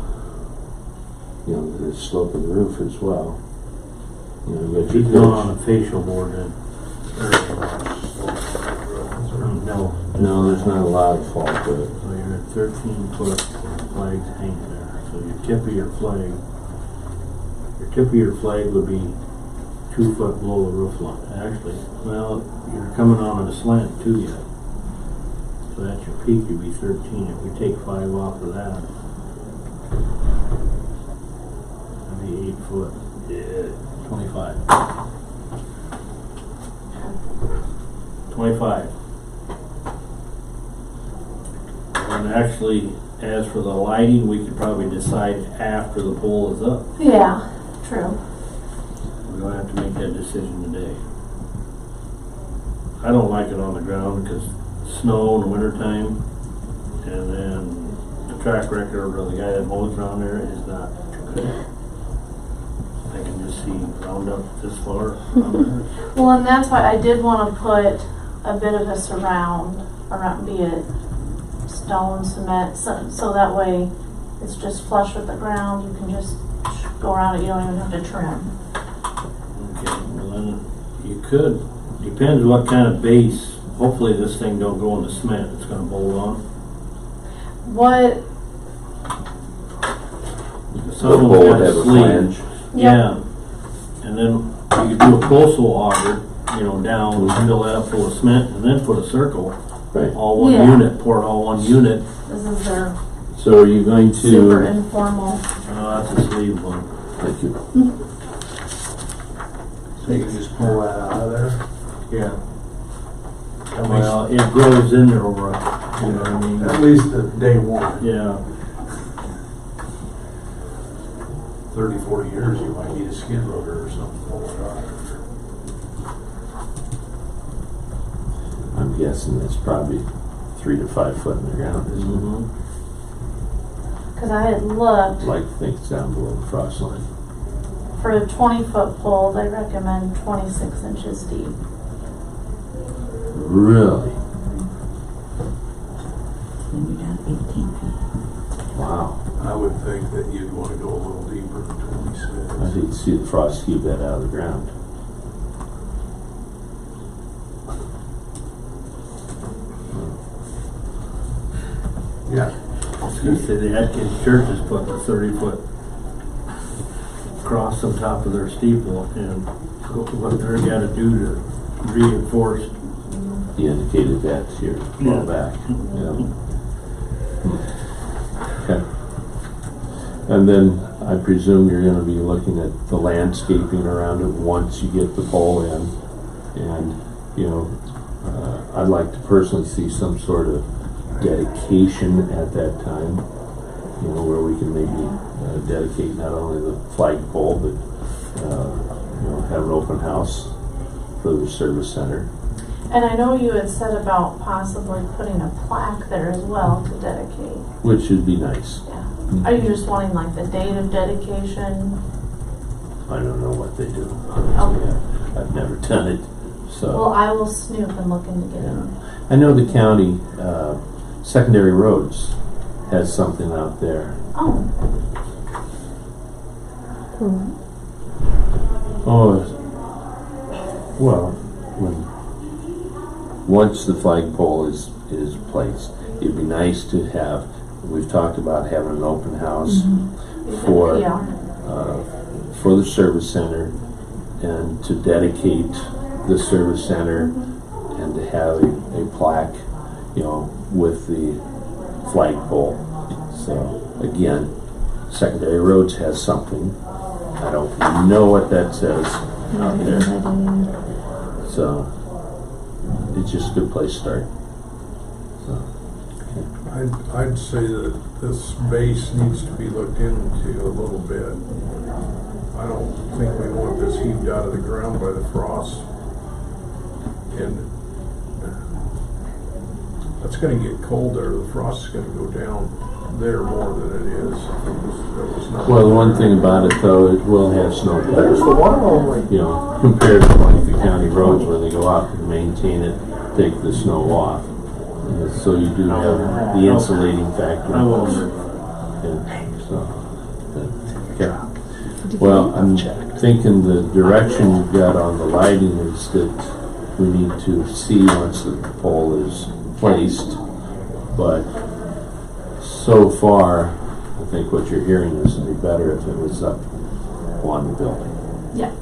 slope of the roof as well. You know, you got Keep your going on the facial board then. No, there's not a lot of fall to it. So you're at 13-foot flags hanging there. So your tip of your flag would be 2 foot below the roof line. Actually, well, you're coming on a slant too yet. So that's your peak, you'd be 13. If we take 5 off of that, that'd be 8 foot. Yeah, 25. 25. And actually, as for the lighting, we could probably decide after the pole is up. Yeah, true. We don't have to make that decision today. I don't like it on the ground because snow in the wintertime, and then the track record of the guy that mows around there is not too good. I can just see round up this far. Well, and that's why I did want to put a bit of a surround around, be it stone, cement, so that way it's just flush with the ground. You can just go around it. You don't even have to trim. Okay, well then you could. Depends what kind of base. Hopefully this thing don't go in the cement. It's going to bolt on. What? Some of them pole have would have a sleeve. flange. Yeah, and then you could do a postal auger, down, fill that up full of cement, and then put a circle. Right. All one Yeah. unit, pour it all one unit. This is their So are you going to? super informal. That's a sleeve one. Thank you. so you can just pull that out of there. Yeah. Well, it grows in there over, you know what I mean? At least at day one. Yeah. 30, 40 years, you might need a skid loader or something. I'm guessing it's probably 3 to 5 foot in the ground, isn't Mm-hmm. Because I had looked it? Like things down below the frost line. for a 20-foot pole. They recommend 26 inches deep. Really? Then we got 18 feet. Wow. I would think that you'd want to go a little deeper than 26. I didn't see the frost cube that out of the ground. Yeah. I was gonna say the Atkins Church is putting a 30-foot cross on top of their steeple, and what they're gotta do to reinforce. He indicated that here, a while back. Yeah. Okay. And then I presume you're gonna be looking at the landscaping around it once you get the pole in. And, you know, I'd like to personally see some sort of dedication at that time, you know, where we can maybe dedicate not only the flagpole, but, you know, have an open house for the service center. And I know you had said about possibly putting a plaque there as well to dedicate. Which would be nice. Yeah. Are you just wanting like the date of dedication? I don't know what they do. Okay. I've never done it, so. Well, I will snoop and look into getting it. I know the county, secondary roads has something out there. Oh, Oh, well, once the flagpole is placed, it'd be nice to have, we've talked about having an open house for the service center, and to dedicate the service center and to have a plaque, you know, with the flagpole. So again, secondary roads has something. I don't know what that says out there. So it's just a good place to start. So, I'd say that this base needs to be looked into a little bit. I don't think we want this heaved out of the ground by the frost. And it's going to get colder. The frost is going to go down there more than it is. well, the one thing about it though, it will have snow. There's the one only. You know, compared to like the county roads where they go out and maintain it, take the snow off. So you do have the insulating factor. I will. Yeah, so, okay. Well, I'm thinking the direction you've got on the lighting is that we need to see once the pole is placed, but so far, I think what you're hearing is it'd be better if it was up on the building. yeah.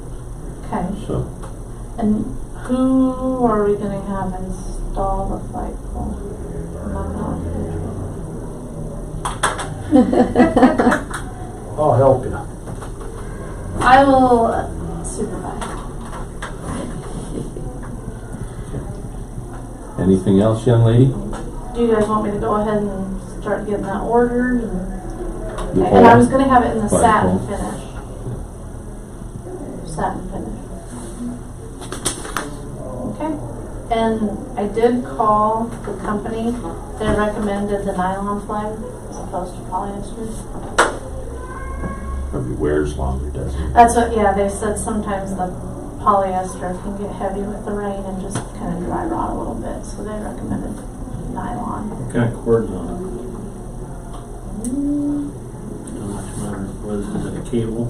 Okay. So, And who are we going to have install the flagpole? I'll help you. I will supervise. anything else, young lady? Do you guys want me to go ahead and start getting that ordered? The And I pole? was gonna have it in the satin Flagpole? finish. Satin finish. Okay, and I did call the company. They recommended the nylon flag as opposed to polyester. Probably wears longer, doesn't it? That's what, yeah, they said sometimes the polyester can get heavy with the rain and just kind of dry rot a little bit, so they recommended nylon. What kind of cords on it? How much matter? Was it a cable?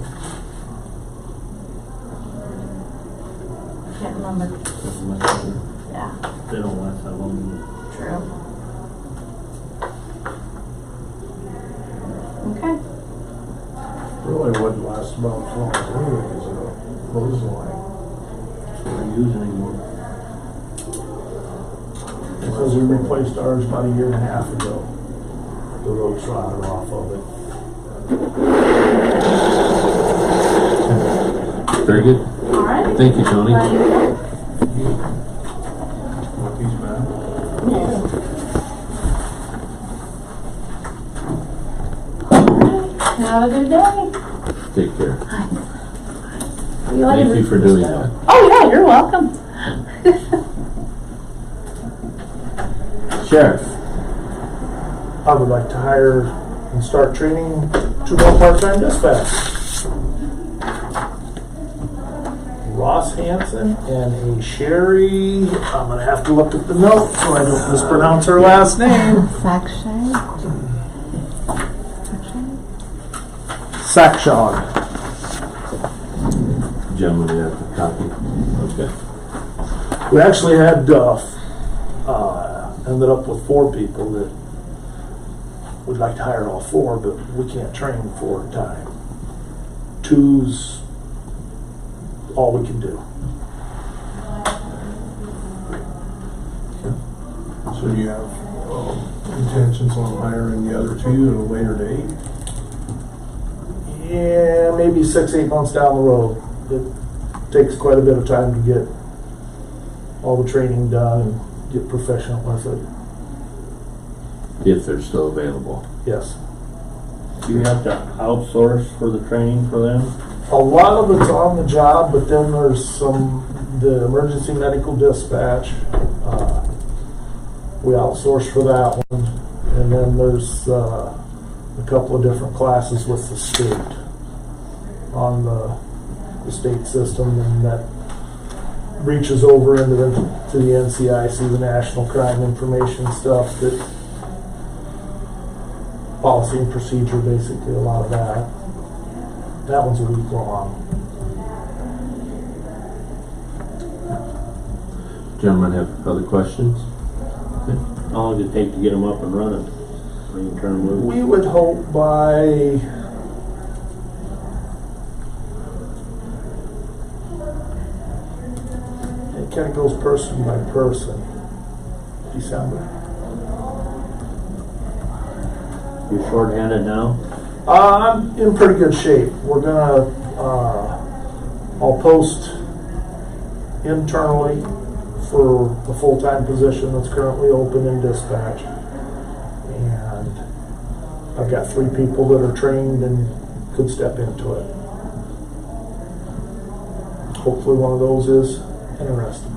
Can't remember. Doesn't matter. Yeah, They don't last that long. true. Okay. Really wouldn't last about as long as anyway, because of the clothesline. Don't use anymore. Because we replaced ours about a year and a half ago. The ropes rotted off of it. Very good. All right. Thank you, Tony. Glad you're here. Want these back? Have a good day. Take care. See you later. Thank you for doing that. Oh yeah, you're welcome. Sheriff, I would like to hire and start training 2 more part-time dispatch. Ross Hanson and a Sherry, I'm gonna have to look at the note so I don't mispronounce her last name. Sackshog. gentlemen, you have the copy. Okay. We actually had, ended up with 4 people that we'd like to hire all 4, but we can't train 4 at a time. 2's all we can do. So you have intentions on hiring the other 2 at a later date? Yeah, maybe 6-8 months down the road. It takes quite a bit of time to get all the training done and get proficient with it. If they're still available. Yes. Do you have to outsource for the training for them? A lot of it's on the job, but then there's the emergency medical dispatch. We outsource for that one. And then there's a couple of different classes with the state on the state system, and that reaches over into the NCIC, the National Crime Information stuff, that policy and procedure, basically a lot of that. That one's a week long. Gentlemen have other questions? How long does it take to get them up and running? When you turn them loose? We would hope by it kind of goes person by person. December. You're short-handed now? I'm in pretty good shape. We're gonna, I'll post internally for the full-time position that's currently open in dispatch. And I've got 3 people that are trained and could step into it. Hopefully one of those is interested.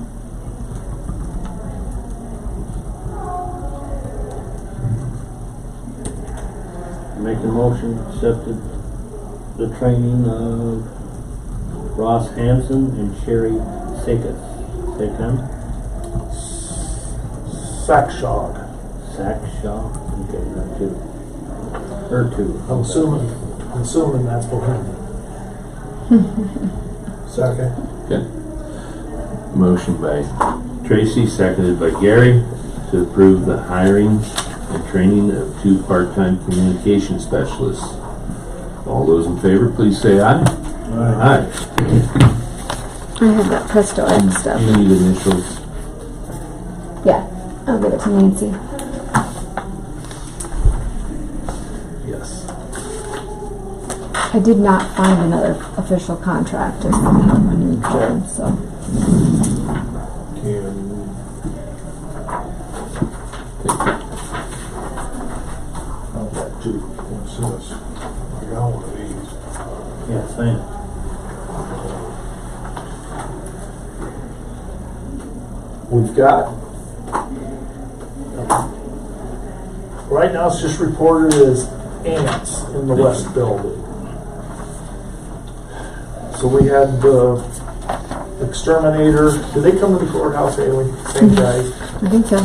Make a motion, accepted the training of Ross Hanson and Sherry Sakas. Sackshog. Sackshaw? Okay, not 2. Or 2. I'm assuming that's what Second. Okay. Motion by Tracy, seconded by Gary, to approve the hiring and training of 2 part-time communication specialists. All those in favor, please say aye. Aye. I have that Presto X stuff. You need initials. Yeah, I'll give it to Nancy. Yes. I did not find another official contract to send out a new form, so. I've got 2. What's this? I got one of these. Yeah, sign it. We've got, right now it's just reported as ants in the west building. So we had the exterminator, did they come to the courthouse, Haley? Same guys. I think so.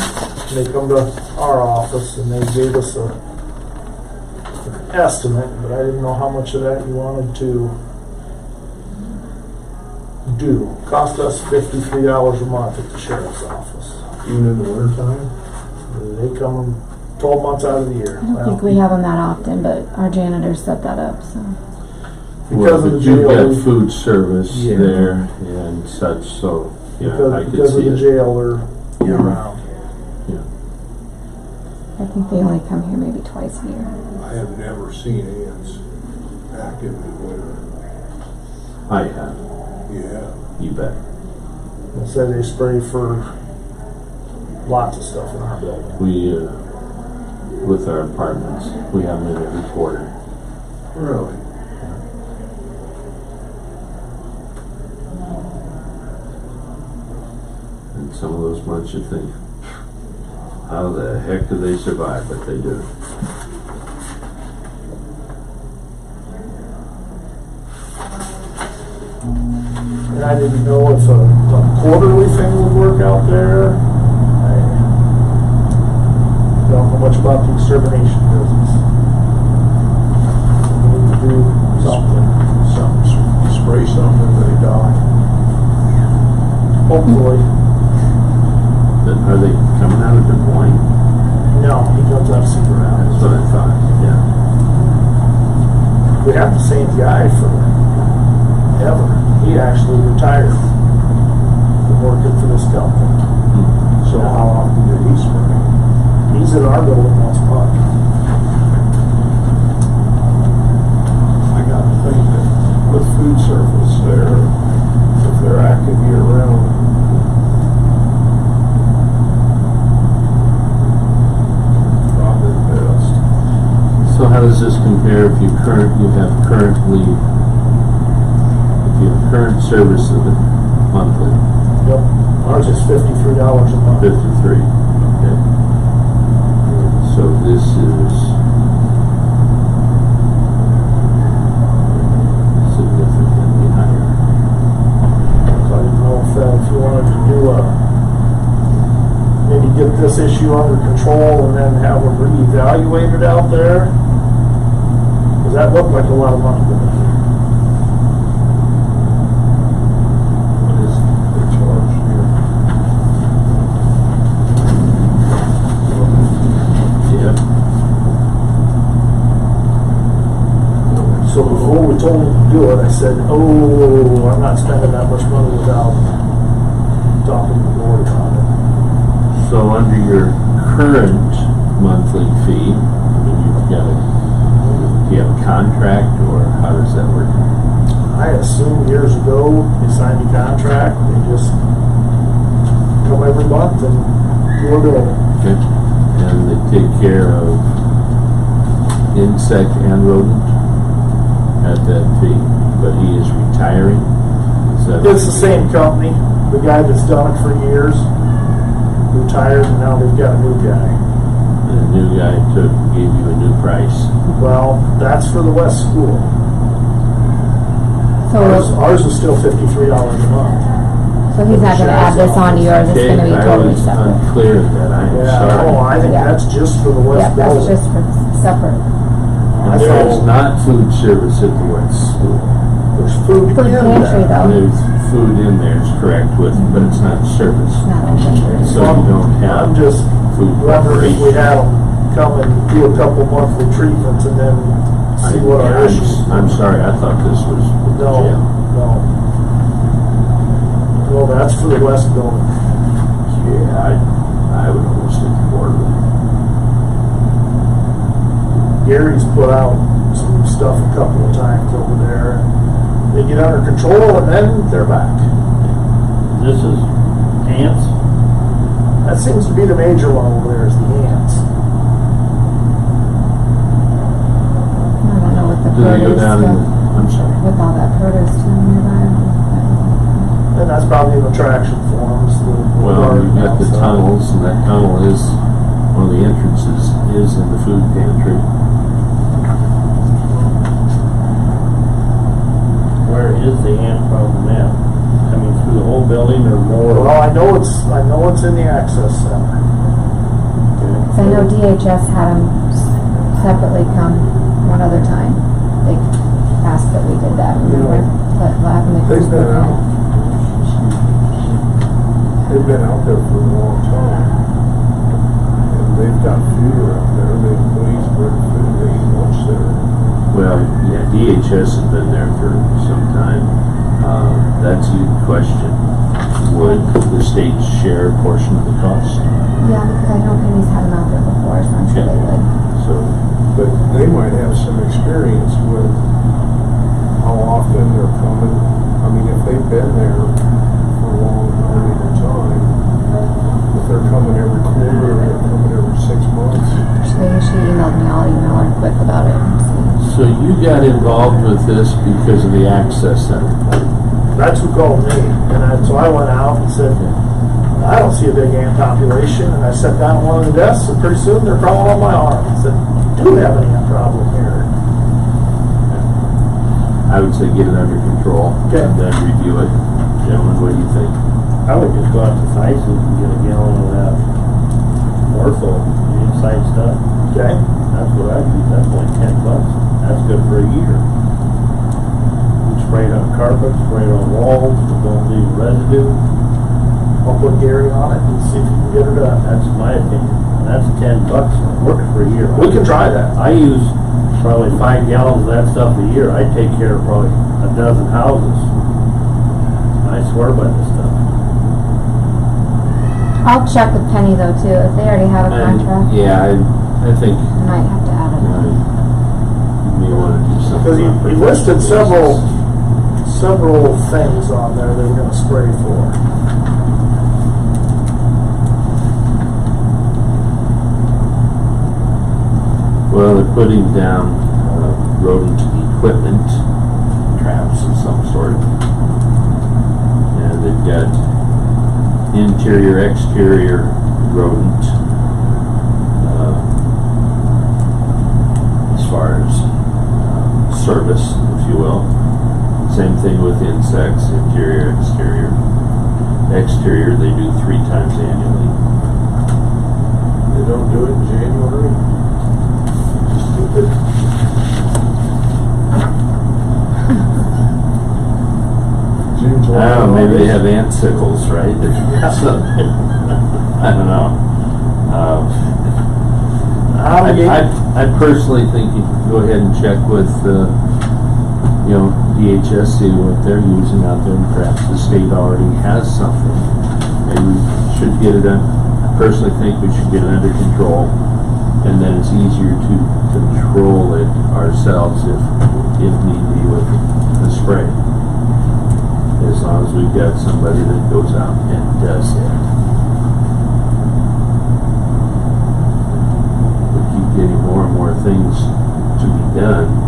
They come to our office and they gave us an estimate, but I didn't know how much of that you wanted to do. Cost us $53 a month at the sheriff's office. Even in the wintertime? They come 12 months out of the year. I don't think we have them that often, but our janitors set that up, so. Because of the You've jail. got food service Yeah. there and such, so, yeah, I could Because of see the it. jail, they're year round. I think they only come here maybe twice a year. I have never seen ants active in winter. I have, Yeah. you bet. They say they spray for lots of stuff in our building. We, with our apartments, we have them in every quarter. Really? And some of those months you think, how the heck do they survive? But they do. And I didn't know if a quarterly thing would work out there. I don't know much about the extermination business. We need to do something. You spray something and they die. Hopefully. But are they coming out of Des Moines? No, he comes out of Super That's what I thought, yeah. We have the same guy forever. He actually retired from working for this company. So how often did he spray? He's in our building once a month. I got to think that with food service there, if they're active year round, probably the best. So how does this compare if you have current service of it monthly? Yep. Ours is $53 a month. 53, okay. So this is significantly higher. So I didn't know if you wanted to do maybe get this issue under control and then have them reevaluated out there. Does that look like a lot of money to me? What is their charge here? Yeah. So before we told him to do it, I said, oh, I'm not spending that much money without talking to the board about it. So under your current monthly fee, I mean, do you have a contract, or how does that work? I assume years ago, you signed a contract, they just come every month and do a bill. Okay. And they take care of insect and rodent at that fee, but he is retiring? Is that It's the same company, the guy that's done it for years, retired, and now they've got a new guy. The new guy gave you a new price. Well, that's for the West School. So, Ours is still $53 a month. so he's not gonna add this on to yours, it's gonna be Okay, totally I was separate. unclear of that, I am Yeah, sorry. oh, I think Yeah. that's just for the Yeah, West that's building. just for separate. And there is not food service at the West School. There's food Food in pantry there. though, There's food in there, is correct, but it's not service. it's not open. So you don't have I'm just food wondering if we preparation. had them come and do a couple monthly treatments and then see what our issues. I'm sorry, I thought this was with the No, jail. no. Well, that's for the West building. Yeah, I would almost think more of it. Gary's put out some stuff a couple of times over there. They get under control and then they're back. This is ants. That seems to be the major one over there is the ants. I don't know what the Do they go produce down in, stuff, I'm sorry. with all that produce too nearby. And that's probably an attraction for them. Well, you've got the tunnels, and that tunnel is, one of the entrances is in the food pantry. Where is the ant problem at? Coming through the whole building or more? Well, I know it's in the access center. So I know DHS had them separately come one other time. They asked that we did that, remember? But what happened to They've been Christopher? out. They've been out there for a long time. And they've got food around there. They eat food, they eat lunch there. Well, yeah, DHS has been there for some time. That's a good question. Would the state share a portion of the cost? Yeah, because I know Penny's had them out there before, so I'm sure they would. So, But they might have some experience with how often they're coming. I mean, if they've been there for a long period of time, if they're coming every quarter, they're coming every 6 months. She emailed me, I'll email her quick about it. and see. so you got involved with this because of the access center. That's who called me, and so I went out and said, I don't see a big ant population, and I sat down at one of the desks, and pretty soon they're crawling on my arm. I said, do we have an ant problem here? I would say get it under control, Okay. and then review it. Gentlemen, what do you think? I would just go out to Syson's and get a gallon of that Ortho, the inside stuff. Okay? That's what I'd use, that's only $10. That's good for a year. You spray it on carpet, spray it on walls, it don't leave residue. I'll put Gary on it and see if he can get her done. That's my opinion. That's $10, works for a year. We can try that. I use probably 5 gallons of that stuff a year. I take care of probably a dozen houses. I swear by this stuff. I'll check with Penny though too, if they already have a And, contract. yeah, I think, I might have to add it. you may wanna do something. Because on he listed professional several things on there they were gonna spray for. Well, they're putting down rodent equipment, traps of some sort. And they've got interior, exterior rodent, as far as service, if you will. Same thing with insects, interior, exterior. Exterior, they do 3 times annually. They don't do it in January? Stupid. June, July, I don't know, maybe they August. have ant sickles, right? So, I don't know. I personally think you can go ahead and check with, DHS, see what they're using out there, and perhaps the state already has something. Maybe we should get it I personally think we should get it under control, and then it's easier to control it ourselves if need be with the spray. As long as we've got somebody that goes out and does it. We keep getting more and more things to be done.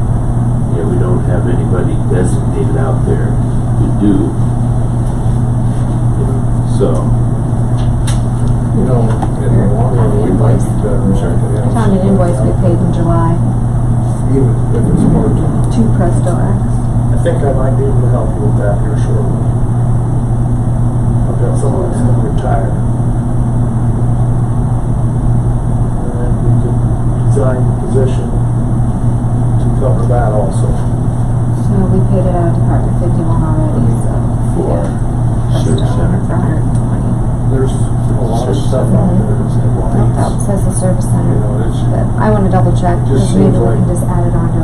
We don't have anybody designated out there to do. So. You know, in the long run, we might be better off to I have found an invoice we paid in July, even if it's part-time. 2 Presto X. I think I might be able to help you with that here shortly. I've got someone that's gonna retire. And we could design the position to cover that also. So we paid it out of Department 51 already, so. For yeah, Service Presto Center. for 120. There's a lot of stuff out there that's in Nope, that lines. says the service center, You know, it's, but I want to double check, Just because maybe seems we like- can just add it on to.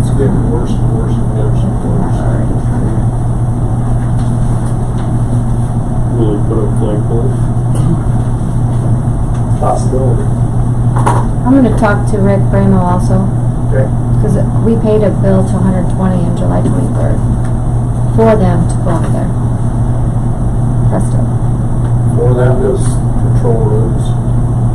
it's getting worse and worse and worse and worse. Will we put up flagpoles? Possibility. I'm gonna talk to Rick Bramo also, Okay. because we paid a bill to 120 on July 23rd for them to go out there. Presto. For that was control rooms.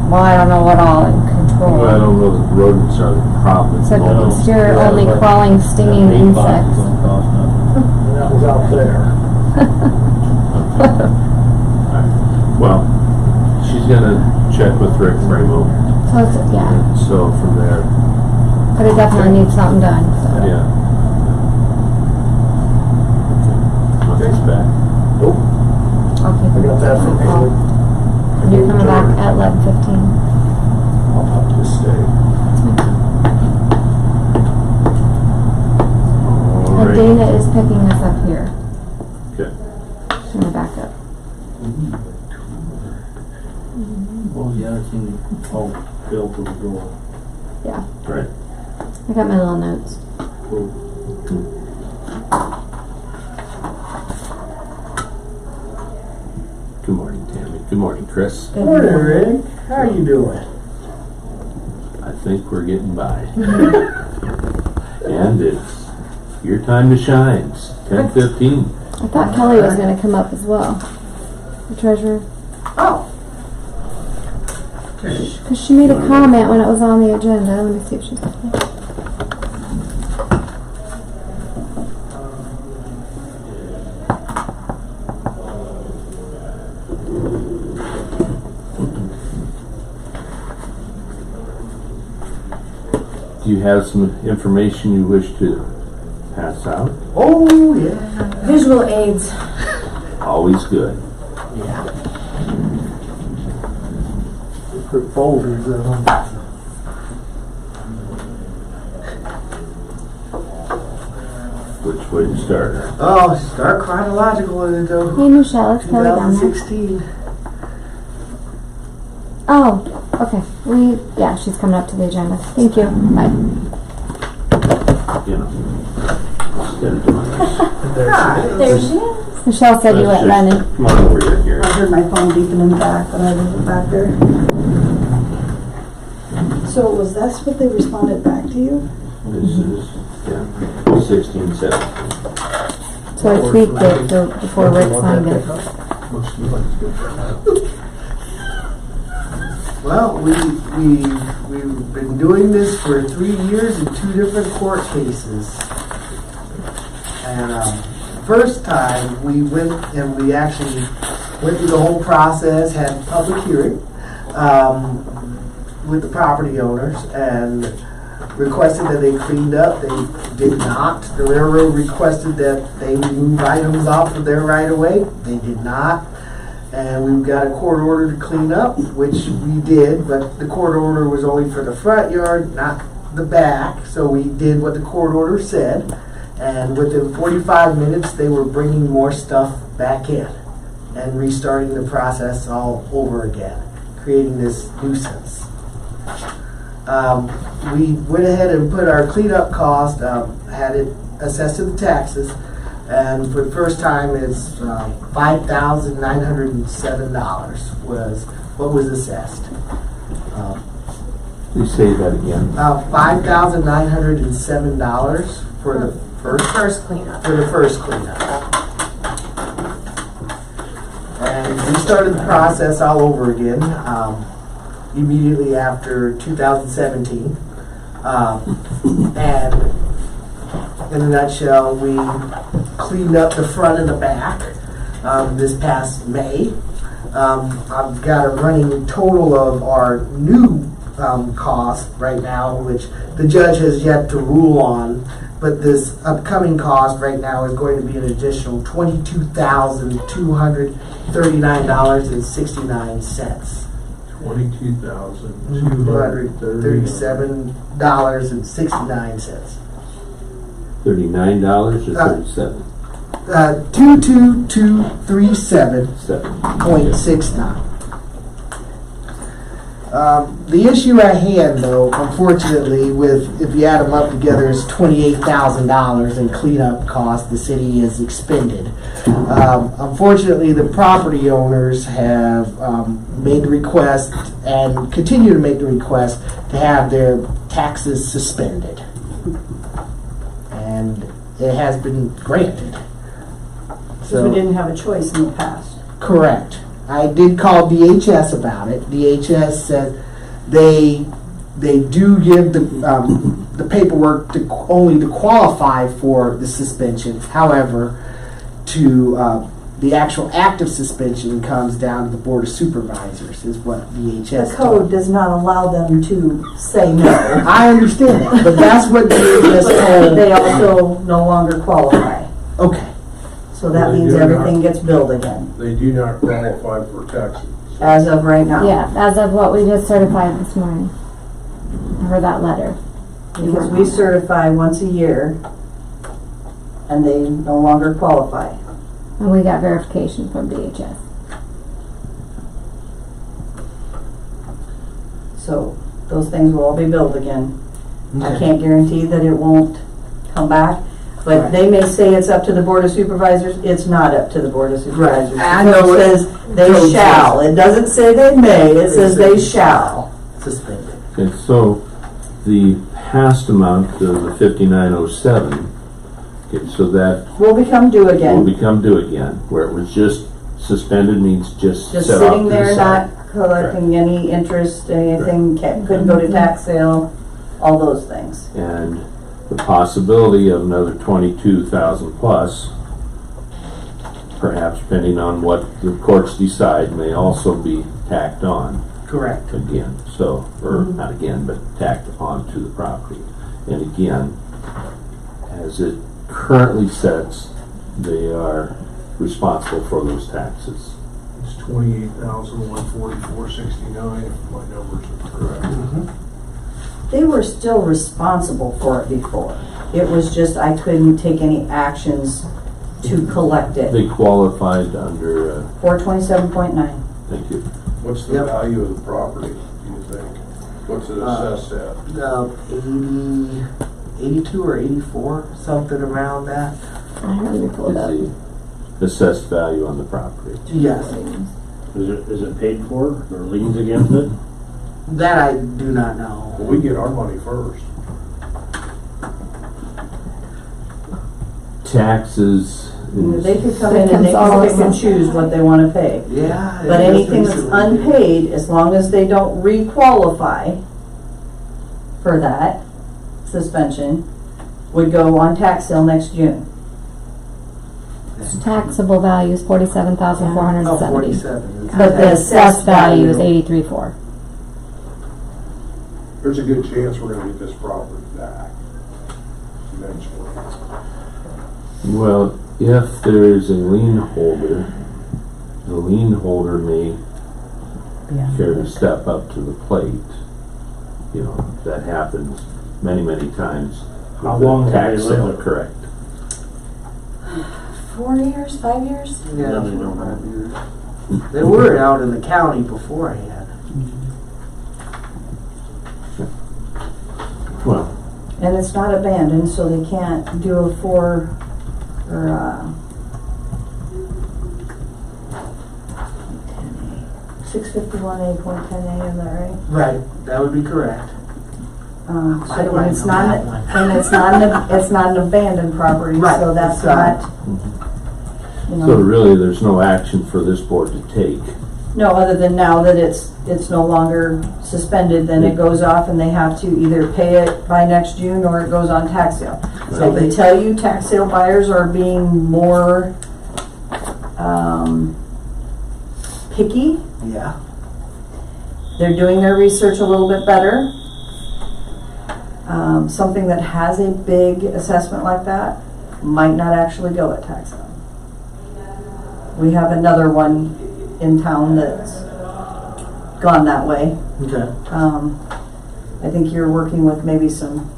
Well, I don't know what all in control. Well, I don't know that rodents are the problem. It said No. exterior Yeah, only but crawling, stinging That paint box insects. don't cost nothing. And that was out there. Well, she's gonna check with Rick Bramo, So it's, yeah, and so from there, but it definitely needs something done, so. yeah. Nothing's back. Nope. Okay, I got that from Haley. And you're coming back at 11:15. I'll have to stay. All And right. Dana is picking us up here. Okay. In the backup. Oh, yeah, I seen it all built to the door. Yeah, Right. I got my little notes. Good morning, Tammy. Good morning, Chris. Good morning. How you doing? I think we're getting by. And it's your time to shine. It's 10:15. I thought Kelly was gonna come up as well. The treasurer. Oh. Because she made a comment when it was on the agenda. Let me see if she's. Do you have some information you wish to pass out? Oh, yeah. Visual aids. Always good. Put folders in them. Which way to start? Oh, start chronological and go. Hey Michelle, it's Kelly down there. 2016. Oh, Okay, yeah, she's coming up to the agenda. Thank you. Bye. You know. Instead of doing this. There she is. Michelle said you went Let's running. just- Come on over here, Gary. I heard my phone beeping in the back when I was back there. So was that what they responded back to you? This is, yeah, 16, 17. So I tweaked it before Rick signed it. Looks like it's good. Well, we've been doing this for 3 years in 2 different court cases. And first time we went and we actually went through the whole process, had a public hearing with the property owners and requested that they cleaned up. They did not. The railroad requested that they remove items off of their right of way. They did not. And we've got a court order to clean up, which we did, but the court order was only for the front yard, not the back. So we did what the court order said. And within 45 minutes, they were bringing more stuff back in and restarting the process all over again, creating this nuisance. We went ahead and put our cleanup cost, had it assessed to the taxes, and for the first time it's $5,907 was what was assessed. Please say that again. $5,907 for the first cleanup. For the first cleanup. And we started the process all over again immediately after 2017. And in a nutshell, we cleaned up the front and the back this past May. I've got a running total of our new cost right now, which the judge has yet to rule on, but this upcoming cost right now is going to be an additional $22,239.69. $237.69. $39 or 37? 22237.69. The issue at hand, though, unfortunately, if you add them up together, is $28,000 in cleanup costs the city has expended. Unfortunately, the property owners have made the request and continue to make the request to have their taxes suspended. And it has been granted. Because we didn't have a choice in the past. Correct. I did call DHS about it. DHS said they do give the paperwork only to qualify for the suspension. However, the actual active suspension comes down to the Board of Supervisors, is what DHS. The code does not allow them to say no. I understand that, but that's what DHS told. They also no longer qualify. Okay. So that means everything gets billed again, They do not qualify for taxes. as of right now. Yeah, as of what we just certified this morning. For that letter. Because we certify once a year, and they no longer qualify. And we got verification from DHS. So those things will all be billed again. I can't guarantee that it won't come back, but Right. they may say it's up to the Board of Supervisors. It's not up to the Board of Supervisors. Right. I The know code it- says they code shall. says- It doesn't say they may, it says they shall. Suspended. Okay, so the past amount of the 5907, okay, so that Will become due will again. become due again, where it was just suspended means just Just set off sitting to the there, side. not collecting any interest, anything, couldn't go to tax sale, all those things. And the possibility of another 22,000 plus, perhaps depending on what the courts decide, may also be tacked on Correct. again. So, or not again, but tacked onto the property. And again, as it currently sets, they are responsible for those taxes. It's $28,144.69 if my numbers are correct. They were still responsible for it before. It was just I couldn't take any actions to collect it. They qualified under, 427.9. thank you. What's the Yep. value of the property, do you think? What's it assessed at? 82 or 84, something around that. Let me pull it up. Is the assessed value on the property? Yes. Is it paid for or liens against it? That I do not know. Well, we get our money first. Taxes is, They could come in and they can pick and choose what they wanna pay. Yeah. But it is anything that's recently. unpaid, as long as they don't re-qualify for that suspension, would go on tax sale next June. Taxable value is 47,470. 47. But the Assessed value is 83,400. There's a good chance we're gonna get this property back eventually. well, if there's a lien holder, the lien holder may care to step up to the plate. You know, that happens many, many times. How with the long have tax they sale, lived there? correct. 4 years, 5 years? Yeah, No, they don't. 5 years. They were out in the county beforehand. Well, And it's not abandoned, so they can't do a 651A.10A, is that right? Right, that would be correct. So I don't and it's know not, that one. and it's not an abandoned property, Right, so that's it's not. not, you so know, really, there's no action for this board to take. no, other than now that it's no longer suspended, then it goes off and they have to either pay it by next June or it goes on tax sale. So they tell you tax sale buyers are being more, picky. Yeah. They're doing their research a little bit better. Something that has a big assessment like that might not actually go at tax sale. We have another one in town that's gone that way. Okay. I think you're working with maybe some.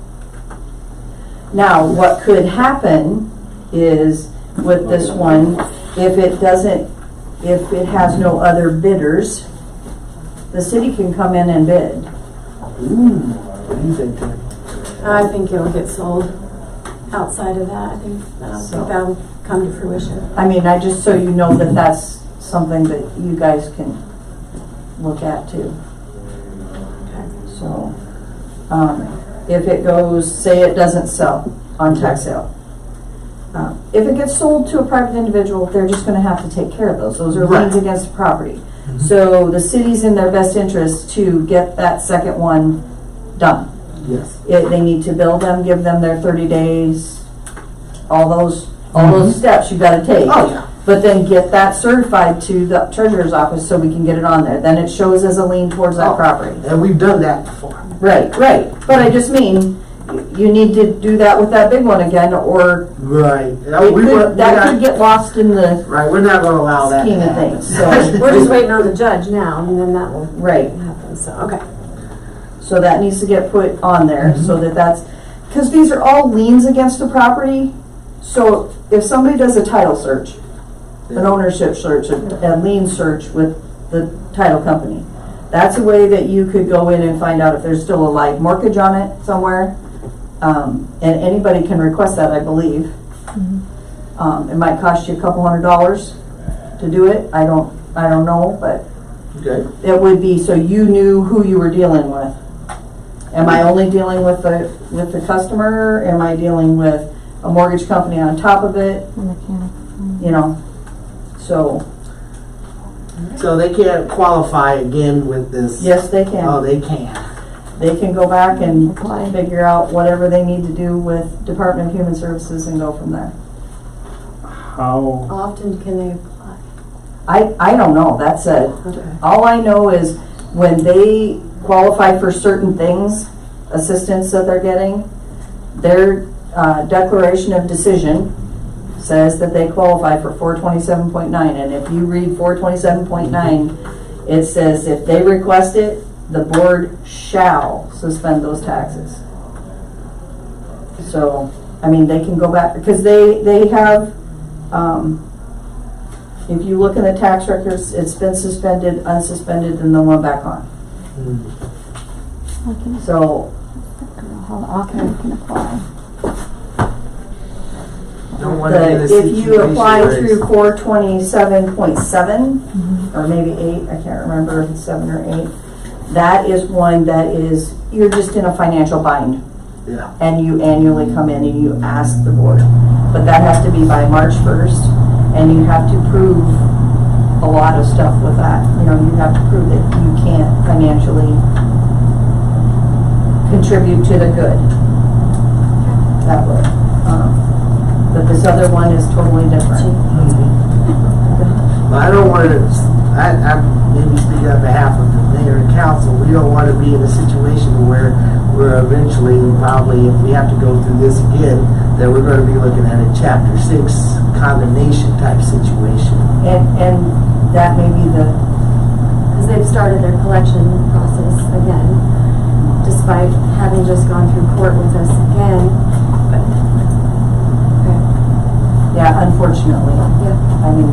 Now, what could happen is with this one, if it has no other bidders, the city can come in and bid. What do you think, Tim? I think it'll get sold outside of that. I don't So- think that'll come to fruition. I mean, I just so you know that that's something that you guys can look at too. So, if it goes, say it doesn't sell on tax sale. If it gets sold to a private individual, they're just gonna have to take care of those. Those are Right. liens against the property. So the city's in their best interest to get that second one done. Yes. They need to bill them, give them their 30 days, all those steps you gotta take. Oh, yeah. But then get that certified to the treasurer's office so we can get it on there. Then it shows as a lien towards that Oh. property. And we've done that before. Right. But I just mean, you need to do that with that big one again, or Right. that could get lost in the Right, we're not gonna allow that to scheme of happen. things, so. We're just waiting on the judge now, and then that will Right. happen, so, okay. So that needs to get put on there, so that's, because these are all liens against a property. So if somebody does a title search, an ownership search, a lien search with the title company, that's a way that you could go in and find out if there's still a live mortgage on it somewhere. And anybody can request that, I believe. It might cost you a couple $100 to do it. I don't know, but Okay. it would be so you knew who you were dealing with. Am I only dealing with the customer? Am I dealing with a mortgage company on top of it? You know, so So they can't qualify again with this? yes, they can. Oh, they can. They can go back and Apply. figure out whatever they need to do with Department of Human Services and go from there. How, Often can they apply? I don't know. That's it. Okay. All I know is when they qualify for certain things, assistance that they're getting, their declaration of decision says that they qualify for 427.9. And if you read 427.9, it says if they request it, the board shall suspend those taxes. So, I mean, they can go back, because they have, if you look in the tax records, it's been suspended, unsuspended, and then went back on. So, How often you can apply. Don't want to be in a if situation you apply where through it's- 427.7, or maybe 8, I can't remember if it's 7 or 8, that is one that is, you're just in a financial bind. Yeah. And you annually come in and you ask the board. But that has to be by March 1st, and you have to prove a lot of stuff with that. You know, you have to prove that you can't financially contribute to the good that way. But this other one is totally different. Well, I don't want to, I maybe speak on behalf of the mayor and council, we don't want to be in a situation where we're eventually, probably, if we have to go through this again, that we're going to be looking at a chapter 6 condemnation type situation. And that may be the, Because they've started their collection process again, despite having just gone through court with us again. Okay. yeah, unfortunately. Yeah. I mean,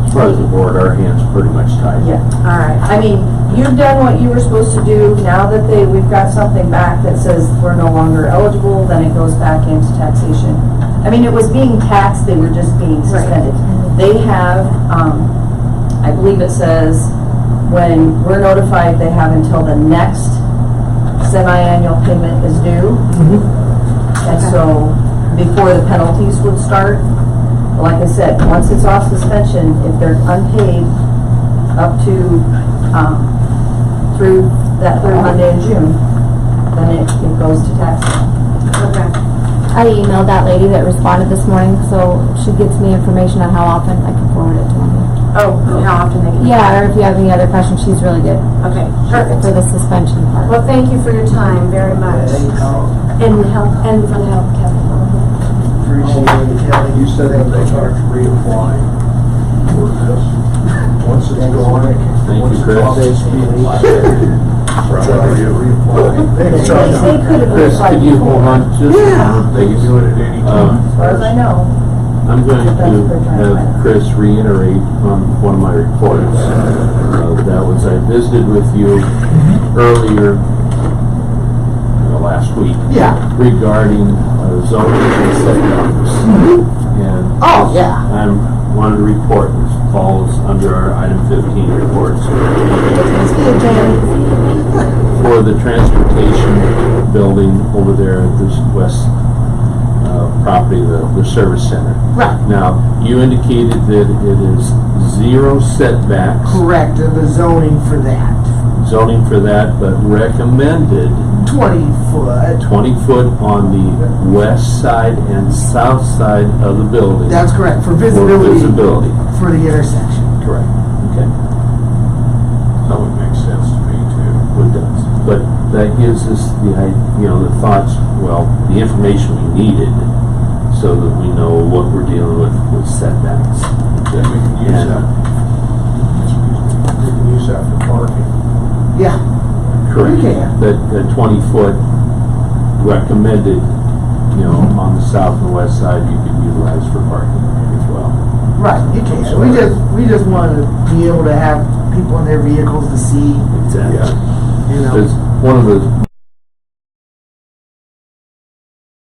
As far as the board, our hands are pretty much tied. yeah. All right. I mean, you've done what you were supposed to do. Now that we've got something back that says we're no longer eligible, then it goes back into taxation. I mean, it was being taxed, they were just being suspended. They have, I believe it says, when we're notified, they have until the next semi-annual payment is due. And so, before the penalties would start, like I said, once it's off suspension, if they're unpaid up to, through that third Monday in June, then it goes to tax. Okay. I emailed that lady that responded this morning, so she gets me information on how often I can forward it to them. Oh, how often they can? Yeah, or if you have any other questions, she's really good Okay, perfect. for the suspension part. Well, thank you for your time very much. Thanks. And the help, and for the help, Kevin. Appreciate it, Kelly. You said that they are reapplying for this. Once it's gone. Thank you, Chris. Probably reapply. They could have Chris, applied could you hold before, on just a Yeah. moment, They can please? do it at any time. as far as I know. I'm going to have Chris reiterate on one of my reports. That was, I visited with you earlier last week. Yeah. Regarding zoning and setbacks. And Oh, yeah. I wanted to report, this falls under our item 15 reports. For the transportation building over there at this west property, the service center. Right. Now, you indicated that it is 0 setbacks, Correct, and the zoning for that, zoning for that, but recommended 20 foot. 20 foot on the west side and south side of the building. That's correct, for For visibility, visibility. for the intersection. Correct. Okay. That would make sense to me too. It does. But that gives us the thoughts, well, the information we needed so that we know what we're dealing with setbacks. Then we can use And, that. We can use that for parking. Yeah, correct. We can. That 20 foot recommended, on the south and west side, you could utilize for parking as well. right, you can. We just want to be able to have people in their vehicles to see, Exactly. you know. Because one of the